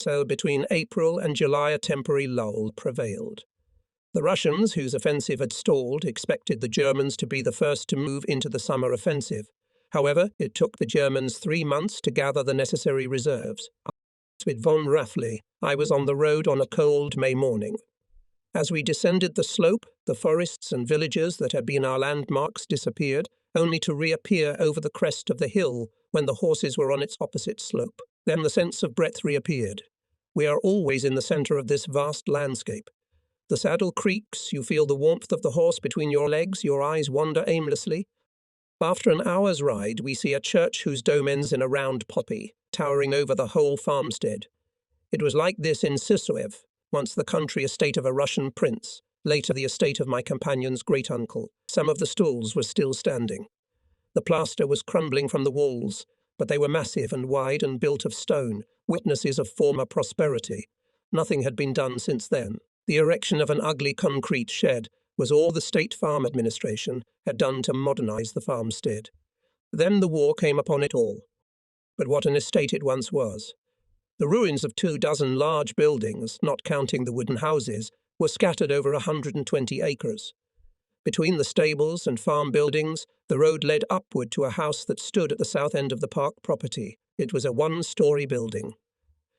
So between April and July a temporary lull prevailed. The Russians, whose offensive had stalled, expected the Germans to be the first to move into the summer offensive. However, it took the Germans 3 months to gather the necessary reserves. With von Raffli, I was on the road on a cold May morning. As we descended the slope, the forests and villages that had been our landmarks disappeared, only to reappear over the crest of the hill when the horses were on its opposite slope. Then the sense of breadth reappeared. We are always in the centre of this vast landscape. The saddle creaks, you feel the warmth of the horse between your legs, your eyes wander aimlessly. After an hour's ride, we see a church whose dome ends in a round poppy, towering over the whole farmstead. It was like this in Sisoev, once the country estate of a Russian prince, later the estate of my companion's great-uncle. Some of the stalls were still standing. The plaster was crumbling from the walls, but they were massive and wide and built of stone, witnesses of former prosperity. Nothing had been done since then. The erection of an ugly concrete shed was all the State Farm Administration had done to modernize the farmstead. Then the war came upon it all. But what an estate it once was. The ruins of 24 large buildings, not counting the wooden houses, were scattered over 120 acres. Between the stables and farm buildings, the road led upward to a house that stood at the south end of the park property. It was a one-story building.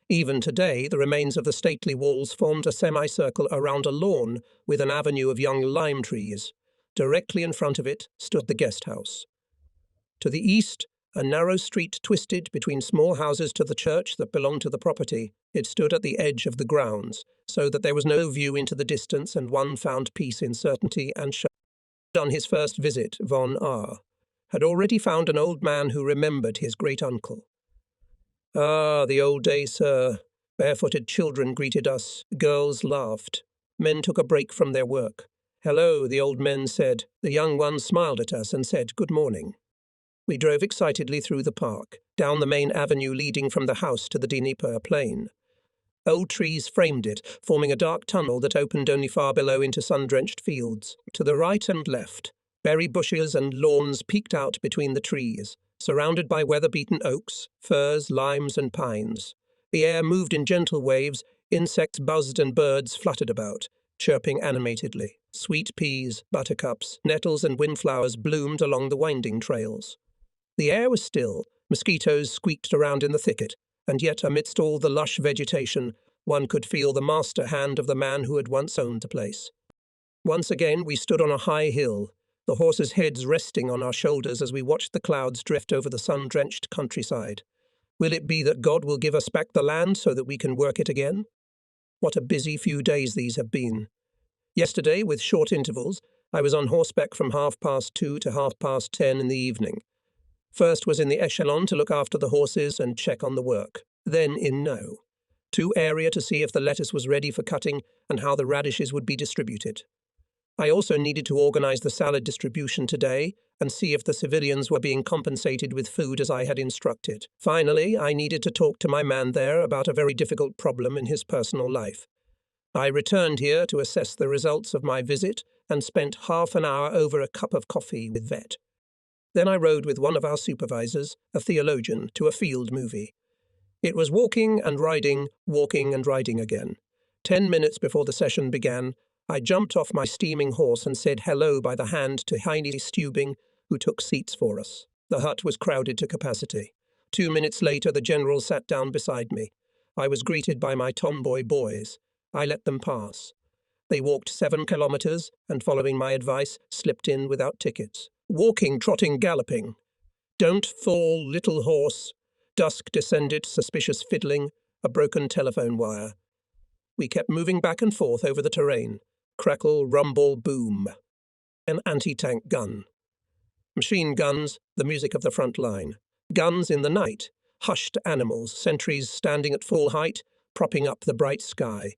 Even today, the remains of the stately walls formed a semicircle around a lawn with an avenue of young lime trees. Directly in front of it stood the guest house. To the east, a narrow street twisted between small houses to the church that belonged to the property. It stood at the edge of the grounds, so that there was no view into the distance, and one found peace in certainty and shelter. On his first visit, von R. had already found an old man who remembered his great-uncle. Ah, the old days, sir. Barefooted children greeted us. Girls laughed. Men took a break from their work. Hello, the old men said. The young ones smiled at us and said, good morning. We drove excitedly through the park, down the main avenue leading from the house to the Dnieper plain. Old trees framed it, forming a dark tunnel that opened only far below into sun-drenched fields. To the right and left, berry bushes and lawns peeked out between the trees, surrounded by weather-beaten oaks, firs, limes, and pines. The air moved in gentle waves, insects buzzed and birds fluttered about, chirping animatedly. Sweet peas, buttercups, nettles, and windflowers bloomed along the winding trails. The air was still, mosquitoes squeaked around in the thicket, and yet amidst all the lush vegetation, one could feel the master hand of the man who had once owned the place. Once again we stood on a high hill, the horses' heads resting on our shoulders as we watched the clouds drift over the sun-drenched countryside. Will it be that God will give us back the land so that we can work it again? What a busy few days these have been. Yesterday, with short intervals, I was on horseback from 2:30 to 10:30 in the evening. First was in the echelon to look after the horses and check on the work. Then in No. To area to see if the lettuce was ready for cutting and how the radishes would be distributed. I also needed to organize the salad distribution today and see if the civilians were being compensated with food as I had instructed. Finally, I needed to talk to my man there about a very difficult problem in his personal life. I returned here to assess the results of my visit and spent half an hour over a cup of coffee with Vet. Then I rode with one of our supervisors, a theologian, to a field movie. It was walking and riding again. 10 minutes before the session began, I jumped off my steaming horse and said hello by the hand to Heine Stubing, who took seats for us. The hut was crowded to capacity. 2 minutes later, the general sat down beside me. I was greeted by my tomboy boys. I let them pass. They walked 7 kilometers and, following my advice, slipped in without tickets. Walking, trotting, galloping. Don't fall, little horse. Dusk descended, suspicious fiddling, a broken telephone wire. We kept moving back and forth over the terrain. Crackle, rumble, boom. An anti-tank gun. Machine guns, the music of the front line. Guns in the night. Hushed animals, sentries standing at full height, propping up the bright sky.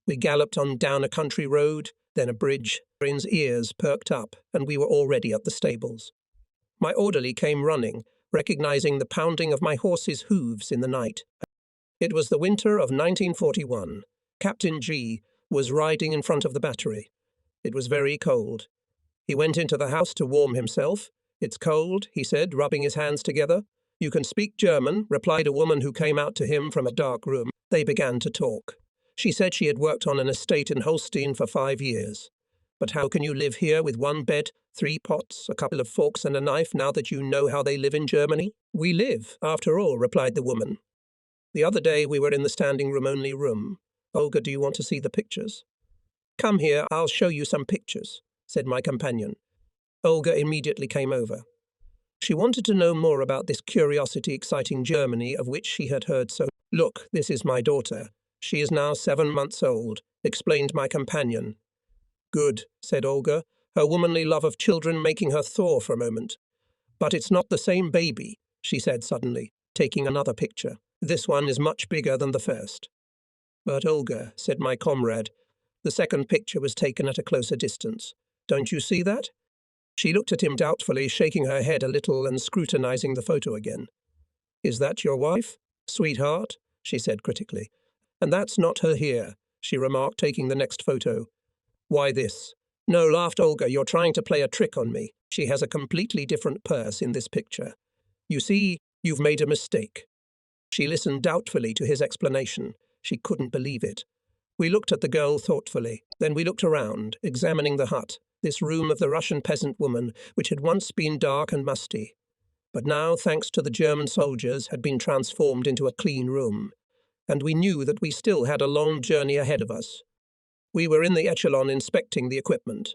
We galloped on down a country road, then a bridge. Erin's ears perked up, and we were already at the stables. My orderly came running, recognizing the pounding of my horse's hooves in the night. It was the winter of 1941. Captain G was riding in front of the battery. It was very cold. He went into the house to warm himself. It's cold, he said, rubbing his hands together. You can speak German, replied a woman who came out to him from a dark room. They began to talk. She said she had worked on an estate in Holstein for 5 years. But how can you live here with 1 bed, 3 pots, a couple of forks and a knife now that you know how they live in Germany? We live, after all, replied the woman. The other day we were in the standing room only room. Olga, do you want to see the pictures? Come here, I'll show you some pictures, said my companion. Olga immediately came over. She wanted to know more about this curiosity-exciting Germany of which she had heard so. Look, this is my daughter. She is now 7 months old, explained my companion. Good, said Olga, her womanly love of children making her thaw for a moment. But it's not the same baby, she said suddenly, taking another picture. This one is much bigger than the first. But Olga, said my comrade, the second picture was taken at a closer distance. Don't you see that? She looked at him doubtfully, shaking her head a little and scrutinizing the photo again. Is that your wife? Sweetheart, she said critically. And that's not her here, she remarked, taking the next photo. Why this? No, laughed Olga, you're trying to play a trick on me. She has a completely different purse in this picture. You see, you've made a mistake. She listened doubtfully to his explanation. She couldn't believe it. We looked at the girl thoughtfully. Then we looked around, examining the hut, this room of the Russian peasant woman, which had once been dark and musty, but now, thanks to the German soldiers, had been transformed into a clean room. And we knew that we still had a long journey ahead of us. We were in the echelon inspecting the equipment.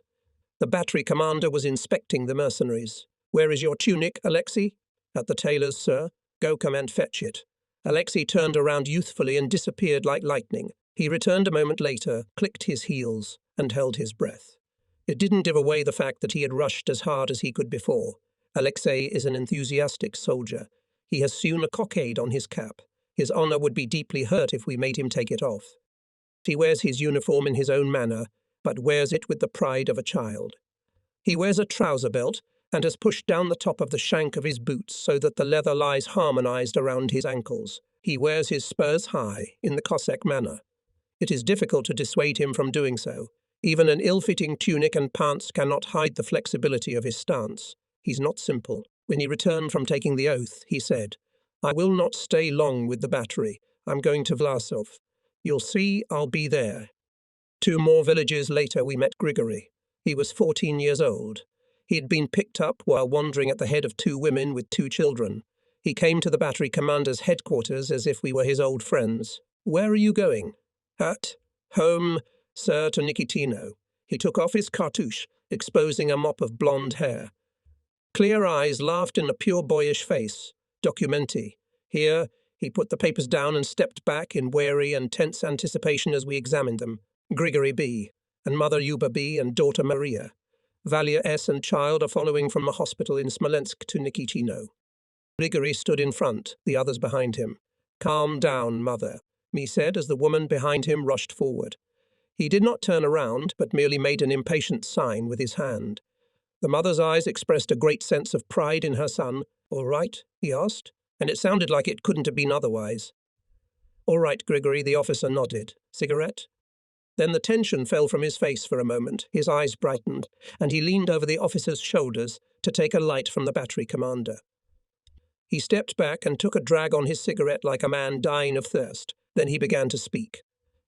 The battery commander was inspecting the mercenaries. Where is your tunic, Alexei? At the tailor's, sir. Go come and fetch it. Alexei turned around youthfully and disappeared like lightning. He returned a moment later, clicked his heels, and held his breath. It didn't give away the fact that he had rushed as hard as he could before. Alexei is an enthusiastic soldier. He has sewn a cockade on his cap. His honor would be deeply hurt if we made him take it off. He wears his uniform in his own manner, but wears it with the pride of a child. He wears a trouser belt and has pushed down the top of the shank of his boots so that the leather lies harmonized around his ankles. He wears his spurs high, in the Cossack manner. It is difficult to dissuade him from doing so. Even an ill-fitting tunic and pants cannot hide the flexibility of his stance. He's not simple. When he returned from taking the oath, he said, I will not stay long with the battery. I'm going to Vlasov. You'll see I'll be there. 2 more villages later we met Grigory. He was 14 years old. He had been picked up while wandering at the head of 2 women with 2 children. He came to the battery commander's headquarters as if we were his old friends. Where are you going? Home, sir, to Nikitino. He took off his cartouche, exposing a mop of blonde hair. Clear eyes laughed in a pure boyish face. Documenti. Here, he put the papers down and stepped back in wary and tense anticipation as we examined them. Grigory B. and mother Yuba B. and daughter Maria. Valia S. and child are following from a hospital in Smolensk to Nikitino. Grigory stood in front, the others behind him. Calm down, mother, he said as the woman behind him rushed forward. He did not turn around, but merely made an impatient sign with his hand. The mother's eyes expressed a great sense of pride in her son. All right, he asked, and it sounded like it couldn't have been otherwise. All right, Grigory, the officer nodded. Cigarette? Then the tension fell from his face for a moment, his eyes brightened, and he leaned over the officer's shoulders to take a light from the battery commander. He stepped back and took a drag on his cigarette like a man dying of thirst. Then he began to speak.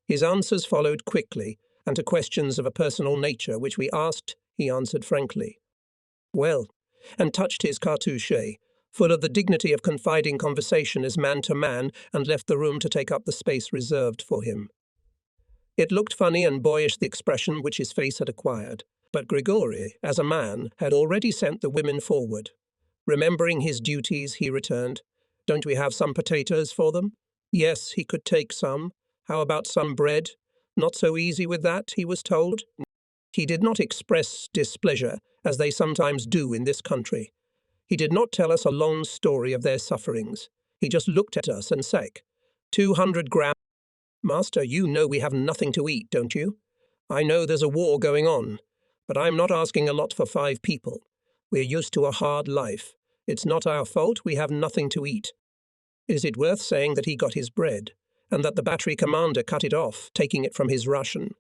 His answers followed quickly, and to questions of a personal nature which we asked, he answered frankly. Well, and touched his cartouche, full of the dignity of confiding conversation as man to man, and left the room to take up the space reserved for him. It looked funny and boyish, the expression which his face had acquired, but Grigory, as a man, had already sent the women forward. Remembering his duties, he returned, Don't we have some potatoes for them? Yes, he could take some. How about some bread? Not so easy with that, he was told. He did not express displeasure, as they sometimes do in this country. He did not tell us a long story of their sufferings. He just looked at us and said, 200 grams. Master, you know we have nothing to eat, don't you? I know there's a war going on, but I'm not asking a lot for 5 people. We're used to a hard life. It's not our fault we have nothing to eat. Is it worth saying that he got his bread, and that the battery commander cut it off, taking it from his ration?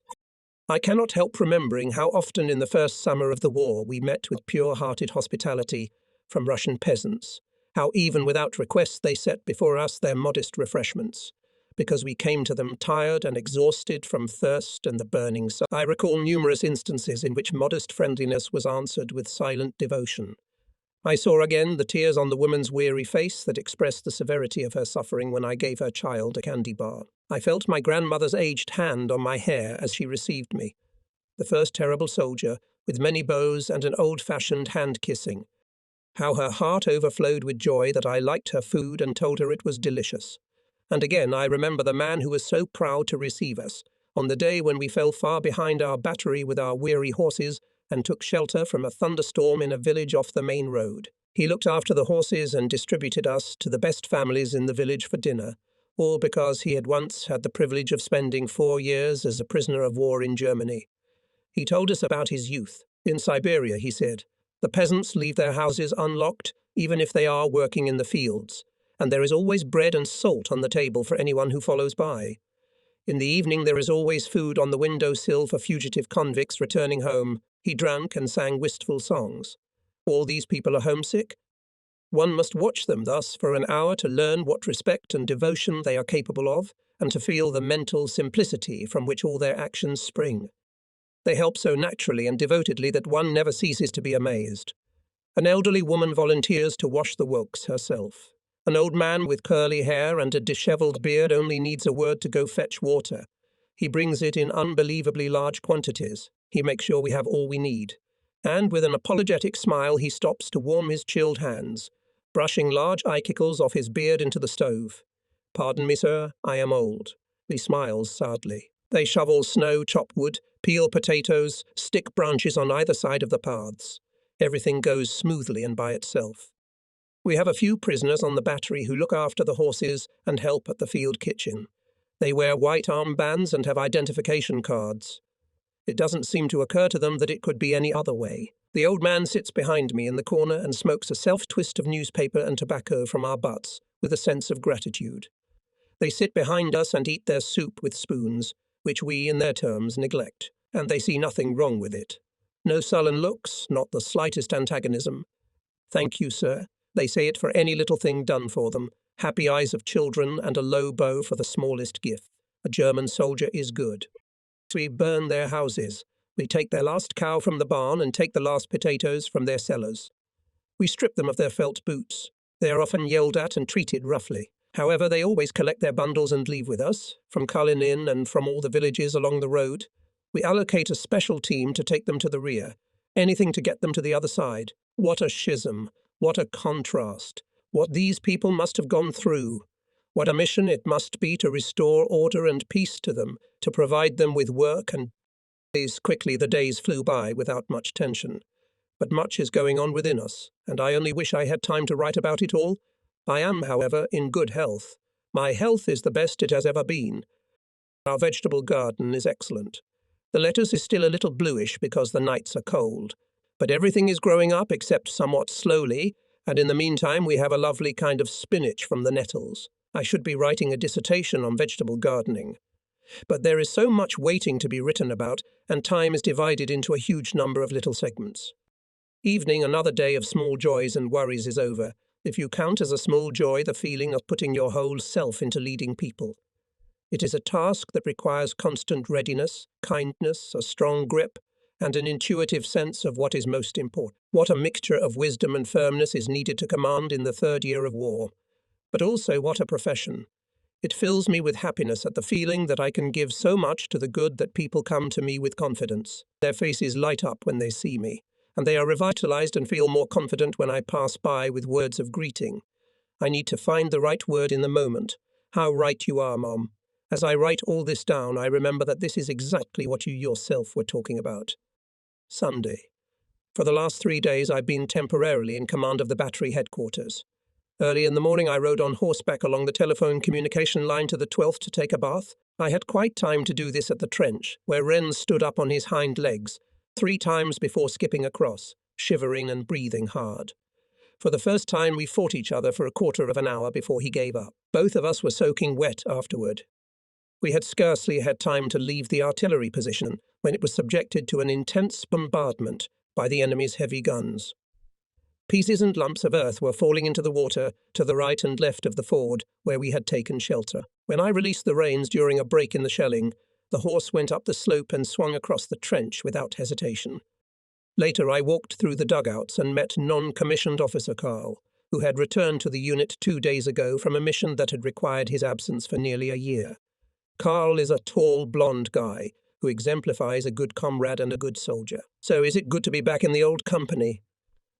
I cannot help remembering how often in the first summer of the war we met with pure-hearted hospitality from Russian peasants, how even without request they set before us their modest refreshments, because we came to them tired and exhausted from thirst and the burning sun. I recall numerous instances in which modest friendliness was answered with silent devotion. I saw again the tears on the woman's weary face that expressed the severity of her suffering when I gave her child a candy bar. I felt my grandmother's aged hand on my hair as she received me. The first terrible soldier, with many bows and an old-fashioned hand-kissing. How her heart overflowed with joy that I liked her food and told her it was delicious. And again I remember the man who was so proud to receive us, on the day when we fell far behind our battery with our weary horses and took shelter from a thunderstorm in a village off the main road. He looked after the horses and distributed us to the best families in the village for dinner, all because he had once had the privilege of spending 4 years as a prisoner of war in Germany. He told us about his youth. In Siberia, he said, the peasants leave their houses unlocked, even if they are working in the fields, and there is always bread and salt on the table for anyone who follows by. In the evening there is always food on the window-sill for fugitive convicts returning home. He drank and sang wistful songs. All these people are homesick. One must watch them thus for an hour to learn what respect and devotion they are capable of, and to feel the mental simplicity from which all their actions spring. They help so naturally and devotedly that one never ceases to be amazed. An elderly woman volunteers to wash the wokes herself. An old man with curly hair and a dishevelled beard only needs a word to go fetch water. He brings it in unbelievably large quantities. He makes sure we have all we need. And with an apologetic smile he stops to warm his chilled hands, brushing large icicles off his beard into the stove. "Pardon me, sir, I am old." He smiles sadly. They shovel snow, chop wood, peel potatoes, stick branches on either side of the paths. Everything goes smoothly and by itself. We have a few prisoners on the battery who look after the horses and help at the field kitchen. They wear white armbands and have identification cards. It doesn't seem to occur to them that it could be any other way. The old man sits behind me in the corner and smokes a self-twist of newspaper and tobacco from our butts with a sense of gratitude. They sit behind us and eat their soup with spoons, which we, in their terms, neglect, and they see nothing wrong with it. No sullen looks, not the slightest antagonism. "Thank you, sir." They say it for any little thing done for them. Happy eyes of children and a low bow for the smallest gift. A German soldier is good. We burn their houses. We take their last cow from the barn and take the last potatoes from their cellars. We strip them of their felt boots. They are often yelled at and treated roughly. However, they always collect their bundles and leave with us, from Kalinin and from all the villages along the road. We allocate a special team to take them to the rear. Anything to get them to the other side. What a schism. What a contrast. What these people must have gone through. What a mission it must be to restore order and peace to them, to provide them with work and quickly the days flew by without much tension. But much is going on within us, and I only wish I had time to write about it all. I am, however, in good health. My health is the best it has ever been. Our vegetable garden is excellent. The lettuce is still a little bluish because the nights are cold. But everything is growing up except somewhat slowly, and in the meantime we have a lovely kind of spinach from the nettles. I should be writing a dissertation on vegetable gardening. But there is so much waiting to be written about, and time is divided into a huge number of little segments. Evening, another day of small joys and worries is over, if you count as a small joy the feeling of putting your whole self into leading people. It is a task that requires constant readiness, kindness, a strong grip, and an intuitive sense of what is most important. What a mixture of wisdom and firmness is needed to command in the 3rd year of war. But also what a profession. It fills me with happiness at the feeling that I can give so much to the good that people come to me with confidence. Their faces light up when they see me, and they are revitalized and feel more confident when I pass by with words of greeting. I need to find the right word in the moment. How right you are, Mom. As I write all this down, I remember that this is exactly what you yourself were talking about. Sunday. For the last 3 days I've been temporarily in command of the battery headquarters. Early in the morning I rode on horseback along the telephone communication line to the 12th to take a bath. I had quite time to do this at the trench, where Wren stood up on his hind legs, 3 times before skipping across, shivering and breathing hard. For the first time we fought each other for a quarter of an hour before he gave up. Both of us were soaking wet afterward. We had scarcely had time to leave the artillery position when it was subjected to an intense bombardment by the enemy's heavy guns. Pieces and lumps of earth were falling into the water to the right and left of the ford where we had taken shelter. When I released the reins during a break in the shelling, the horse went up the slope and swung across the trench without hesitation. Later I walked through the dugouts and met non-commissioned officer Carl, who had returned to the unit 2 days ago from a mission that had required his absence for nearly a year. Carl is a tall, blonde guy who exemplifies a good comrade and a good soldier. "So is it good to be back in the old company?"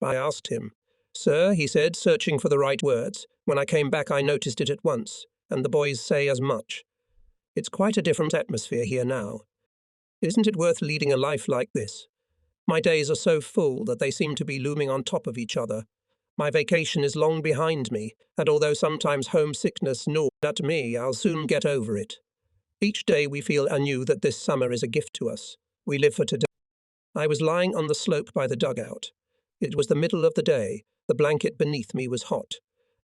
I asked him. "Sir," he said, searching for the right words. "When I came back I noticed it at once, and the boys say as much. It's quite a different atmosphere here now. Isn't it worth leading a life like this? My days are so full that they seem to be looming on top of each other. My vacation is long behind me, and although sometimes homesickness gnaws at me, I'll soon get over it. Each day we feel anew that this summer is a gift to us. We live for today." I was lying on the slope by the dugout. It was the middle of the day. The blanket beneath me was hot.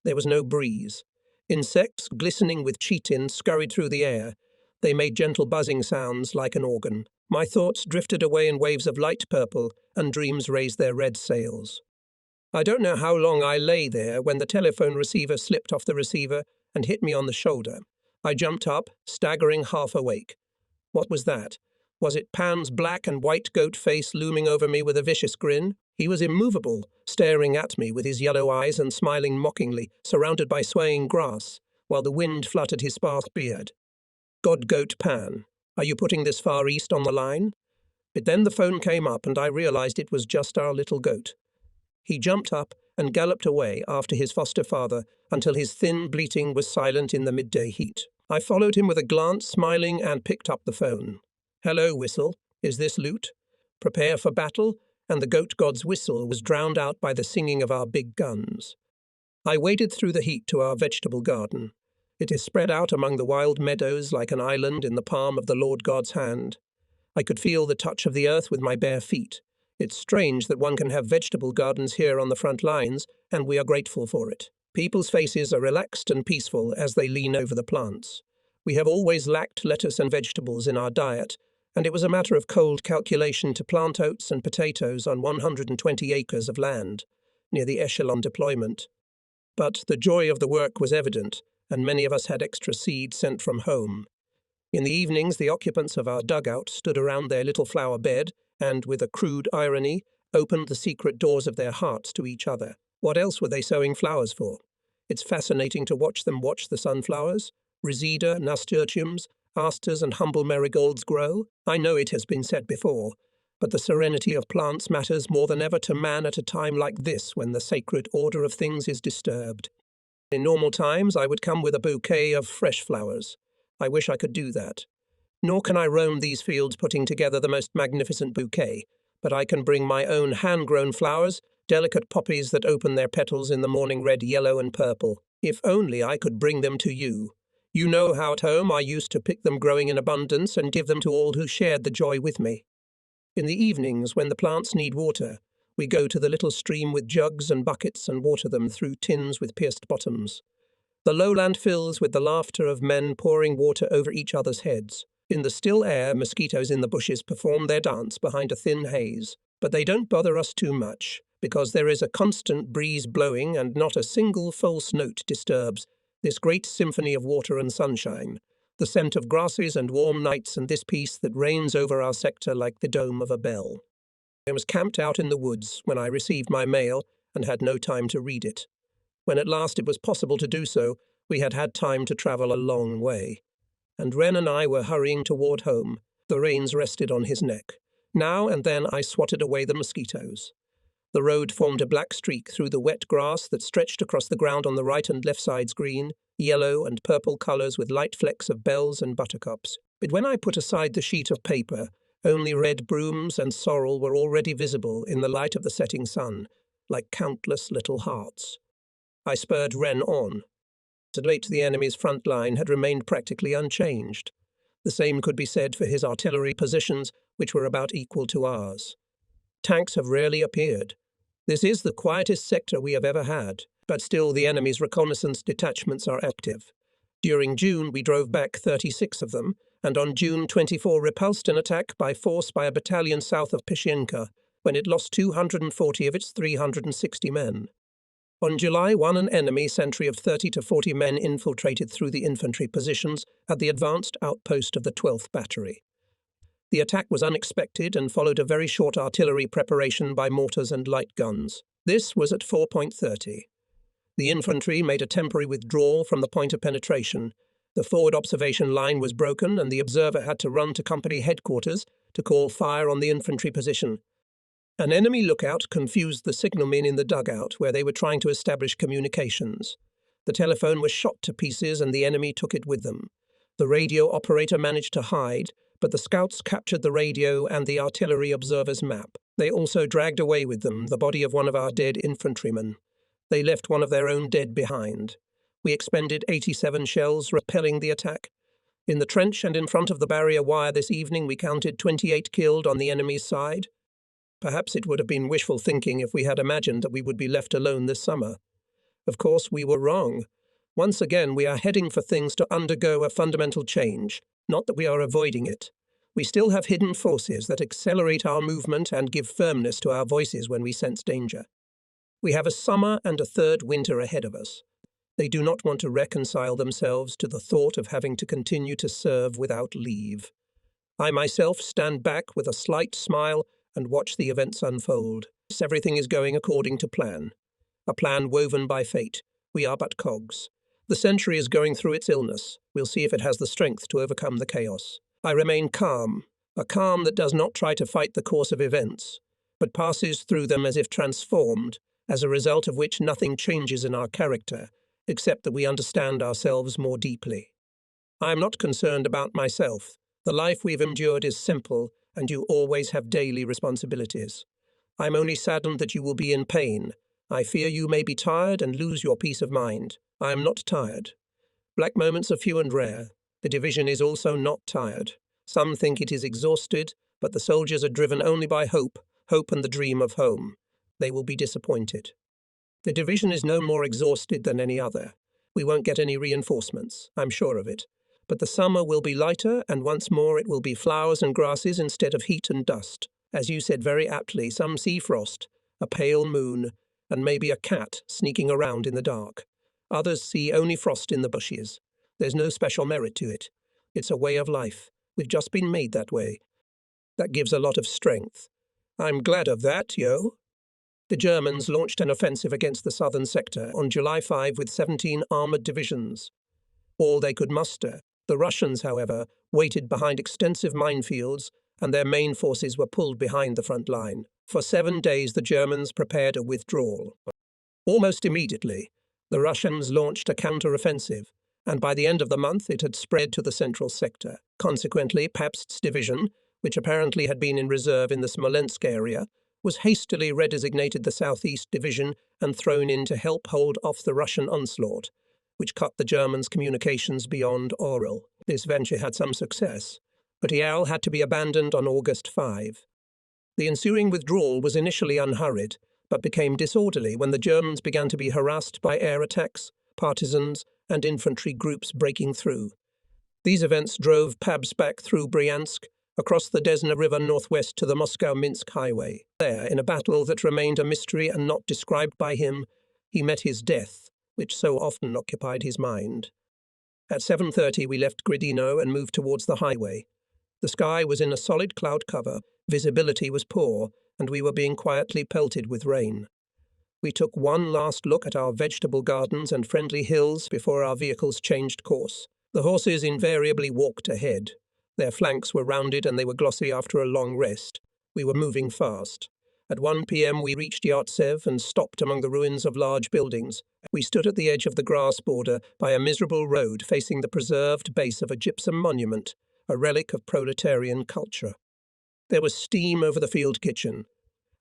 There was no breeze. Insects, glistening with chitin, scurried through the air. They made gentle buzzing sounds like an organ. My thoughts drifted away in waves of light purple, and dreams raised their red sails. I don't know how long I lay there when the telephone receiver slipped off the receiver and hit me on the shoulder. I jumped up, staggering half awake. What was that? Was it Pan's black and white goat face looming over me with a vicious grin? He was immovable, staring at me with his yellow eyes and smiling mockingly, surrounded by swaying grass, while the wind fluttered his sparse beard. "God Goat Pan, are you putting this far east on the line?" But then the phone came up and I realized it was just our little goat. He jumped up and galloped away after his foster father until his thin bleating was silent in the midday heat. I followed him with a glance, smiling, and picked up the phone. "Hello, Whistle. Is this Loot? Prepare for battle?" And the goat god's whistle was drowned out by the singing of our big guns. I waded through the heat to our vegetable garden. It is spread out among the wild meadows like an island in the palm of the Lord God's hand. I could feel the touch of the earth with my bare feet. It's strange that one can have vegetable gardens here on the front lines, and we are grateful for it. People's faces are relaxed and peaceful as they lean over the plants. We have always lacked lettuce and vegetables in our diet, and it was a matter of cold calculation to plant oats and potatoes on 120 acres of land, near the echelon deployment. But the joy of the work was evident, and many of us had extra seed sent from home. In the evenings, the occupants of our dugout stood around their little flower bed and, with a crude irony, opened the secret doors of their hearts to each other. What else were they sowing flowers for? It's fascinating to watch them watch the sunflowers, reseda, nasturtiums, asters and humble marigolds grow. I know it has been said before, but the serenity of plants matters more than ever to man at a time like this when the sacred order of things is disturbed. In normal times, I would come with a bouquet of fresh flowers. I wish I could do that. Nor can I roam these fields putting together the most magnificent bouquet, but I can bring my own hand-grown flowers, delicate poppies that open their petals in the morning red, yellow and purple. If only I could bring them to you. You know how at home I used to pick them growing in abundance and give them to all who shared the joy with me. In the evenings, when the plants need water, we go to the little stream with jugs and buckets and water them through tins with pierced bottoms. The lowland fills with the laughter of men pouring water over each other's heads. In the still air, mosquitoes in the bushes perform their dance behind a thin haze. But they don't bother us too much, because there is a constant breeze blowing and not a single false note disturbs this great symphony of water and sunshine, the scent of grasses and warm nights and this peace that reigns over our sector like the dome of a bell. I was camped out in the woods when I received my mail and had no time to read it. When at last it was possible to do so, we had had time to travel a long way. And Wren and I were hurrying toward home. The reins rested on his neck. Now and then I swatted away the mosquitoes. The road formed a black streak through the wet grass that stretched across the ground on the right and left sides green, yellow and purple colours with light flecks of bells and buttercups. But when I put aside the sheet of paper, only red brooms and sorrel were already visible in the light of the setting sun, like countless little hearts. I spurred Wren on. To late the enemy's front line had remained practically unchanged. The same could be said for his artillery positions, which were about equal to ours. Tanks have rarely appeared. This is the quietest sector we have ever had, but still the enemy's reconnaissance detachments are active. During June we drove back 36 of them, and on June 24 repulsed an attack by force by a battalion south of Pishinka, when it lost 240 of its 360 men. On July 1, an enemy sentry of 30 to 40 men infiltrated through the infantry positions at the advanced outpost of the 12th Battery. The attack was unexpected and followed a very short artillery preparation by mortars and light guns. This was at 4:30. The infantry made a temporary withdrawal from the point of penetration. The forward observation line was broken and the observer had to run to company headquarters to call fire on the infantry position. An enemy lookout confused the signalmen in the dugout where they were trying to establish communications. The telephone was shot to pieces and the enemy took it with them. The radio operator managed to hide, but the scouts captured the radio and the artillery observer's map. They also dragged away with them the body of one of our dead infantrymen. They left one of their own dead behind. We expended 87 shells repelling the attack. In the trench and in front of the barrier wire this evening we counted 28 killed on the enemy's side. Perhaps it would have been wishful thinking if we had imagined that we would be left alone this summer. Of course, we were wrong. Once again, we are heading for things to undergo a fundamental change, not that we are avoiding it. We still have hidden forces that accelerate our movement and give firmness to our voices when we sense danger. We have a summer and a third winter ahead of us. They do not want to reconcile themselves to the thought of having to continue to serve without leave. I myself stand back with a slight smile and watch the events unfold. Everything is going according to plan. A plan woven by fate. We are but cogs. The century is going through its illness. We'll see if it has the strength to overcome the chaos. I remain calm, a calm that does not try to fight the course of events, but passes through them as if transformed, as a result of which nothing changes in our character, except that we understand ourselves more deeply. I am not concerned about myself. The life we've endured is simple, and you always have daily responsibilities. I am only saddened that you will be in pain. I fear you may be tired and lose your peace of mind. I am not tired. Black moments are few and rare. The division is also not tired. Some think it is exhausted, but the soldiers are driven only by hope and the dream of home. They will be disappointed. The division is no more exhausted than any other. We won't get any reinforcements, I'm sure of it. But the summer will be lighter, and once more it will be flowers and grasses instead of heat and dust. As you said very aptly, some see frost, a pale moon, and maybe a cat sneaking around in the dark. Others see only frost in the bushes. There's no special merit to it. It's a way of life. We've just been made that way. That gives a lot of strength. I'm glad of that, yo. The Germans launched an offensive against the southern sector on July 5 with 17 armoured divisions. All they could muster. The Russians, however, waited behind extensive minefields, and their main forces were pulled behind the front line. For 7 days the Germans prepared a withdrawal. Almost immediately, the Russians launched a counter-offensive, and by the end of the month it had spread to the central sector. Consequently, Pabst's division, which apparently had been in reserve in the Smolensk area, was hastily redesignated the Southeast Division and thrown in to help hold off the Russian onslaught, which cut the Germans' communications beyond Orel. This venture had some success, but Ial had to be abandoned on August 5. The ensuing withdrawal was initially unhurried, but became disorderly when the Germans began to be harassed by air attacks, partisans, and infantry groups breaking through. These events drove Pabst back through Bryansk, across the Desna River northwest to the Moscow-Minsk highway. There, in a battle that remained a mystery and not described by him, he met his death, which so often occupied his mind. At 7:30 we left Gridino and moved towards the highway. The sky was in a solid cloud cover, visibility was poor, and we were being quietly pelted with rain. We took one last look at our vegetable gardens and friendly hills before our vehicles changed course. The horses invariably walked ahead. Their flanks were rounded and they were glossy after a long rest. We were moving fast. At 1 p.m. we reached Yartsev and stopped among the ruins of large buildings. We stood at the edge of the grass border by a miserable road facing the preserved base of a gypsum monument, a relic of proletarian culture. There was steam over the field kitchen.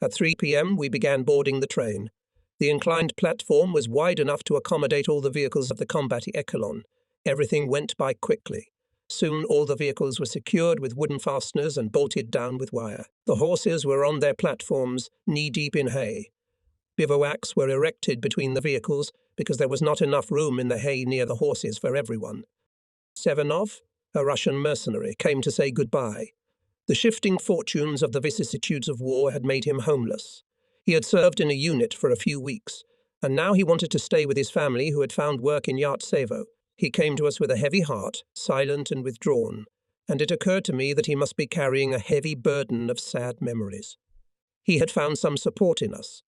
At 3 p.m. we began boarding the train. The inclined platform was wide enough to accommodate all the vehicles of the combat echelon. Everything went by quickly. Soon all the vehicles were secured with wooden fasteners and bolted down with wire. The horses were on their platforms, knee-deep in hay. Bivouacs were erected between the vehicles because there was not enough room in the hay near the horses for everyone. Sevenov, a Russian mercenary, came to say goodbye. The shifting fortunes of the vicissitudes of war had made him homeless. He had served in a unit for a few weeks, and now he wanted to stay with his family who had found work in Yartsevo. He came to us with a heavy heart, silent and withdrawn, and it occurred to me that he must be carrying a heavy burden of sad memories. He had found some support in us.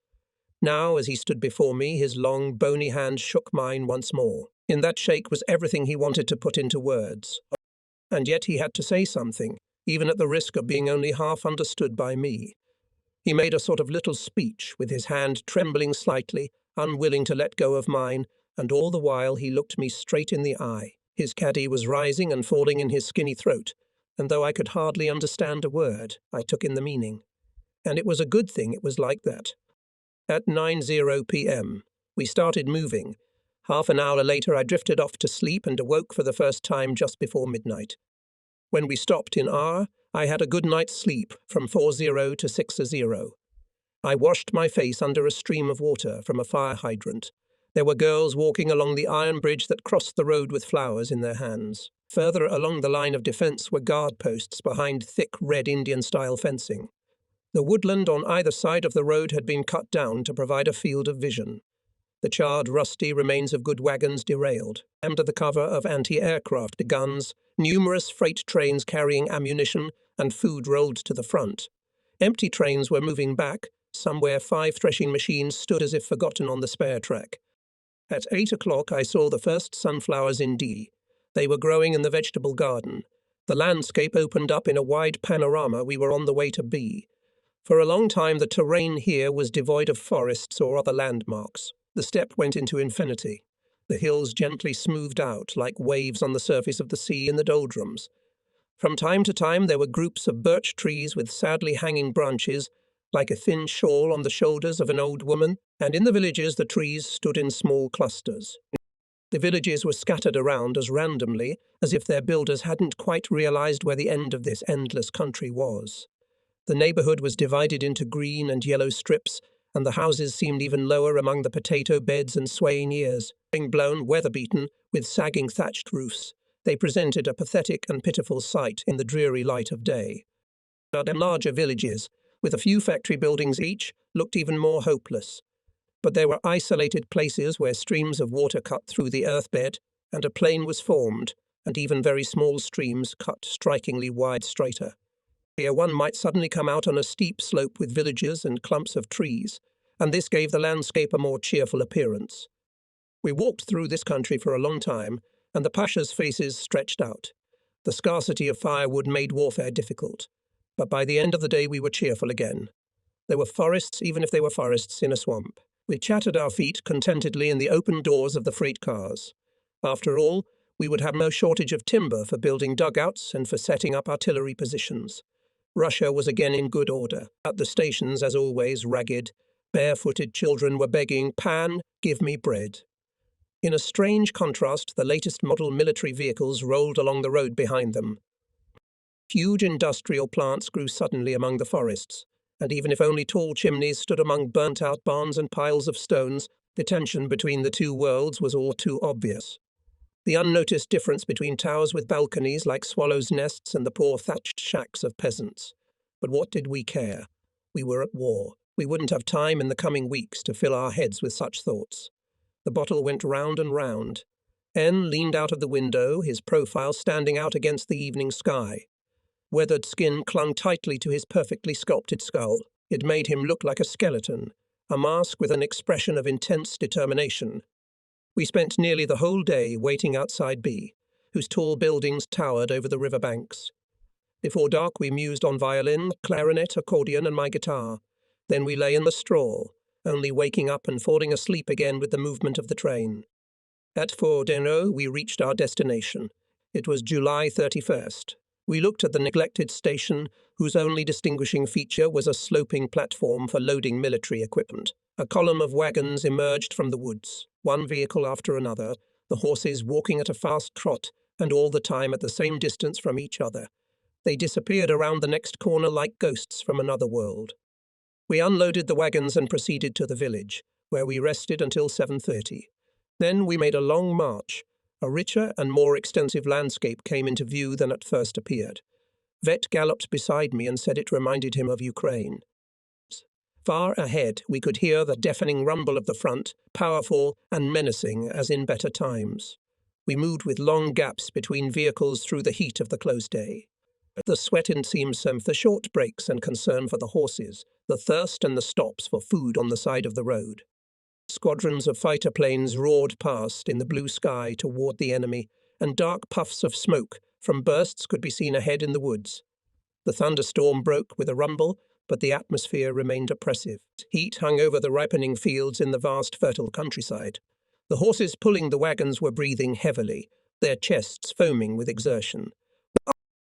Now, as he stood before me, his long, bony hand shook mine once more. In that shake was everything he wanted to put into words. And yet he had to say something, even at the risk of being only half understood by me. He made a sort of little speech, with his hand trembling slightly, unwilling to let go of mine, and all the while he looked me straight in the eye. His caddy was rising and falling in his skinny throat, and though I could hardly understand a word, I took in the meaning. And it was a good thing it was like that. At 9:00 p.m., we started moving. Half an hour later I drifted off to sleep and awoke for the first time just before midnight. When we stopped in R, I had a good night's sleep from 4:00 to 6:00. I washed my face under a stream of water from a fire hydrant. There were girls walking along the iron bridge that crossed the road with flowers in their hands. Further along the line of defence were guard posts behind thick red Indian-style fencing. The woodland on either side of the road had been cut down to provide a field of vision. The charred, rusty remains of good wagons derailed. Under the cover of anti-aircraft guns, numerous freight trains carrying ammunition and food rolled to the front. Empty trains were moving back. Somewhere 5 threshing machines stood as if forgotten on the spare track. At 8 o'clock I saw the first sunflowers in D. They were growing in the vegetable garden. The landscape opened up in a wide panorama. We were on the way to B. For a long time the terrain here was devoid of forests or other landmarks. The steppe went into infinity. The hills gently smoothed out like waves on the surface of the sea in the doldrums. From time to time there were groups of birch trees with sadly hanging branches, like a thin shawl on the shoulders of an old woman, and in the villages the trees stood in small clusters. The villages were scattered around as randomly as if their builders hadn't quite realized where the end of this endless country was. The neighborhood was divided into green and yellow strips, and the houses seemed even lower among the potato beds and swaying ears. Blown, weather-beaten, with sagging thatched roofs, they presented a pathetic and pitiful sight in the dreary light of day. The larger villages, with a few factory buildings each, looked even more hopeless. But there were isolated places where streams of water cut through the earthbed, and a plain was formed, and even very small streams cut strikingly wide strata. Here one might suddenly come out on a steep slope with villages and clumps of trees, and this gave the landscape a more cheerful appearance. We walked through this country for a long time, and the Pasha's faces stretched out. The scarcity of firewood made warfare difficult, but by the end of the day we were cheerful again. There were forests, even if they were forests in a swamp. We chattered our feet contentedly in the open doors of the freight cars. After all, we would have no shortage of timber for building dugouts and for setting up artillery positions. Russia was again in good order. At the stations, as always, ragged, barefooted children were begging, "Pan, give me bread." In a strange contrast, the latest model military vehicles rolled along the road behind them. Huge industrial plants grew suddenly among the forests, and even if only tall chimneys stood among burnt-out barns and piles of stones, the tension between the two worlds was all too obvious. The unnoticed difference between towers with balconies like swallows' nests and the poor thatched shacks of peasants. But what did we care? We were at war. We wouldn't have time in the coming weeks to fill our heads with such thoughts. The bottle went round and round. N leaned out of the window, his profile standing out against the evening sky. Weathered skin clung tightly to his perfectly sculpted skull. It made him look like a skeleton, a mask with an expression of intense determination. We spent nearly the whole day waiting outside B, whose tall buildings towered over the river banks. Before dark we mused on violin, clarinet, accordion, and my guitar. Then we lay in the straw, only waking up and falling asleep again with the movement of the train. At 4:00 we reached our destination. It was July 31st. We looked at the neglected station, whose only distinguishing feature was a sloping platform for loading military equipment. A column of wagons emerged from the woods, one vehicle after another, the horses walking at a fast trot, and all the time at the same distance from each other. They disappeared around the next corner like ghosts from another world. We unloaded the wagons and proceeded to the village, where we rested until 7:30. Then we made a long march. A richer and more extensive landscape came into view than at first appeared. Vet galloped beside me and said it reminded him of Ukraine. Far ahead, we could hear the deafening rumble of the front, powerful and menacing as in better times. We moved with long gaps between vehicles through the heat of the close day. The sweat inseamed some, the short breaks and concern for the horses, the thirst and the stops for food on the side of the road. Squadrons of fighter planes roared past in the blue sky toward the enemy, and dark puffs of smoke from bursts could be seen ahead in the woods. The thunderstorm broke with a rumble, but the atmosphere remained oppressive. Heat hung over the ripening fields in the vast fertile countryside. The horses pulling the wagons were breathing heavily, their chests foaming with exertion.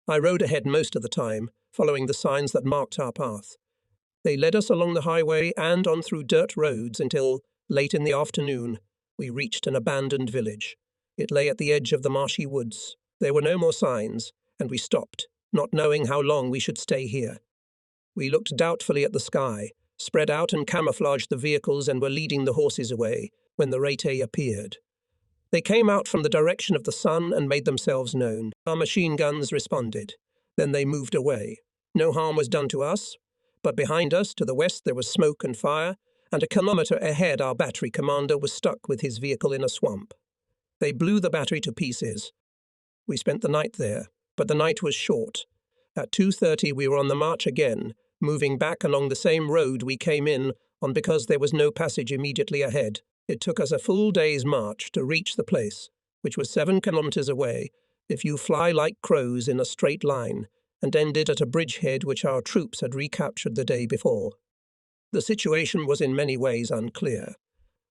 I rode ahead most of the time, following the signs that marked our path. They led us along the highway and on through dirt roads until, late in the afternoon, we reached an abandoned village. It lay at the edge of the marshy woods. There were no more signs, and we stopped, not knowing how long we should stay here. We looked doubtfully at the sky, spread out and camouflaged the vehicles and were leading the horses away when the Rete appeared. They came out from the direction of the sun and made themselves known. Our machine guns responded. Then they moved away. No harm was done to us, but behind us, to the west, there was smoke and fire, and a kilometre ahead our battery commander was stuck with his vehicle in a swamp. They blew the battery to pieces. We spent the night there, but the night was short. At 2:30 we were on the march again, moving back along the same road we came in on because there was no passage immediately ahead. It took us a full day's march to reach the place, which was 7 kilometres away, if you fly like crows in a straight line, and ended at a bridgehead which our troops had recaptured the day before. The situation was in many ways unclear.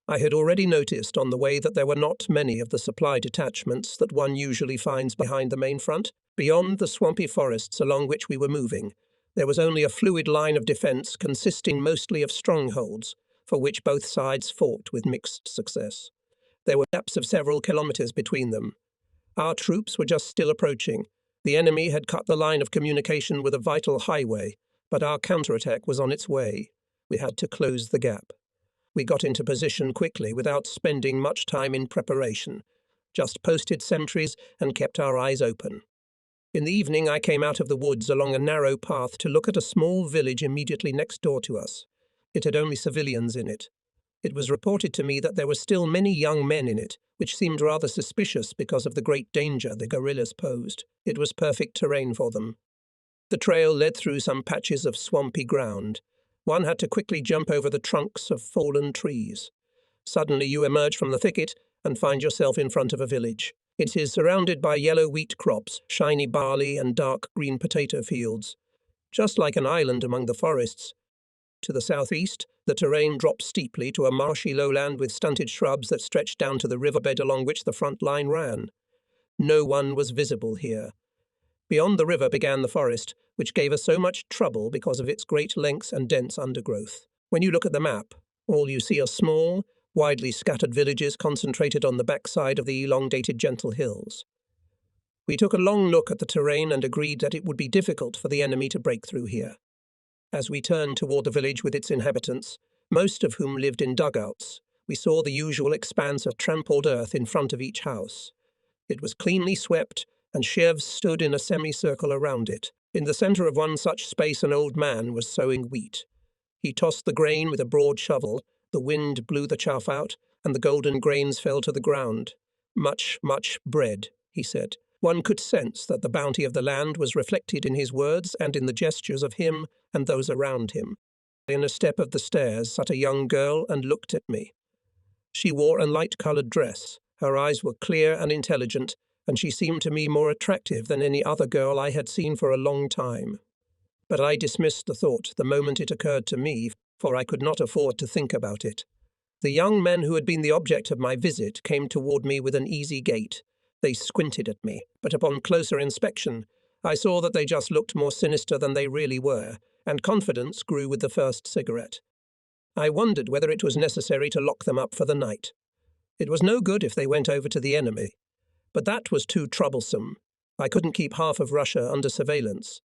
I had already noticed on the way that there were not many of the supply detachments that one usually finds behind the main front. Beyond the swampy forests along which we were moving, there was only a fluid line of defence consisting mostly of strongholds, for which both sides fought with mixed success. There were gaps of several kilometres between them. Our troops were just still approaching. The enemy had cut the line of communication with a vital highway, but our counterattack was on its way. We had to close the gap. We got into position quickly without spending much time in preparation, just posted sentries and kept our eyes open. In the evening I came out of the woods along a narrow path to look at a small village immediately next door to us. It had only civilians in it. It was reported to me that there were still many young men in it, which seemed rather suspicious because of the great danger the guerrillas posed. It was perfect terrain for them. The trail led through some patches of swampy ground. One had to quickly jump over the trunks of fallen trees. Suddenly you emerge from the thicket and find yourself in front of a village. It is surrounded by yellow wheat crops, shiny barley and dark green potato fields. Just like an island among the forests. To the southeast, the terrain drops steeply to a marshy lowland with stunted shrubs that stretched down to the riverbed along which the front line ran. No one was visible here. Beyond the river began the forest, which gave us so much trouble because of its great lengths and dense undergrowth. When you look at the map, all you see are small, widely scattered villages concentrated on the backside of the elongated gentle hills. We took a long look at the terrain and agreed that it would be difficult for the enemy to break through here. As we turned toward the village with its inhabitants, most of whom lived in dugouts, we saw the usual expanse of trampled earth in front of each house. It was cleanly swept, and sheaves stood in a semicircle around it. In the centre of one such space an old man was sowing wheat. He tossed the grain with a broad shovel, the wind blew the chaff out, and the golden grains fell to the ground. "Much, much bread," he said. One could sense that the bounty of the land was reflected in his words and in the gestures of him and those around him. In a step of the stairs sat a young girl and looked at me. She wore a light-coloured dress. Her eyes were clear and intelligent, and she seemed to me more attractive than any other girl I had seen for a long time. But I dismissed the thought the moment it occurred to me, for I could not afford to think about it. The young men who had been the object of my visit came toward me with an easy gait. They squinted at me, but upon closer inspection, I saw that they just looked more sinister than they really were, and confidence grew with the first cigarette. I wondered whether it was necessary to lock them up for the night. It was no good if they went over to the enemy. But that was too troublesome. I couldn't keep half of Russia under surveillance.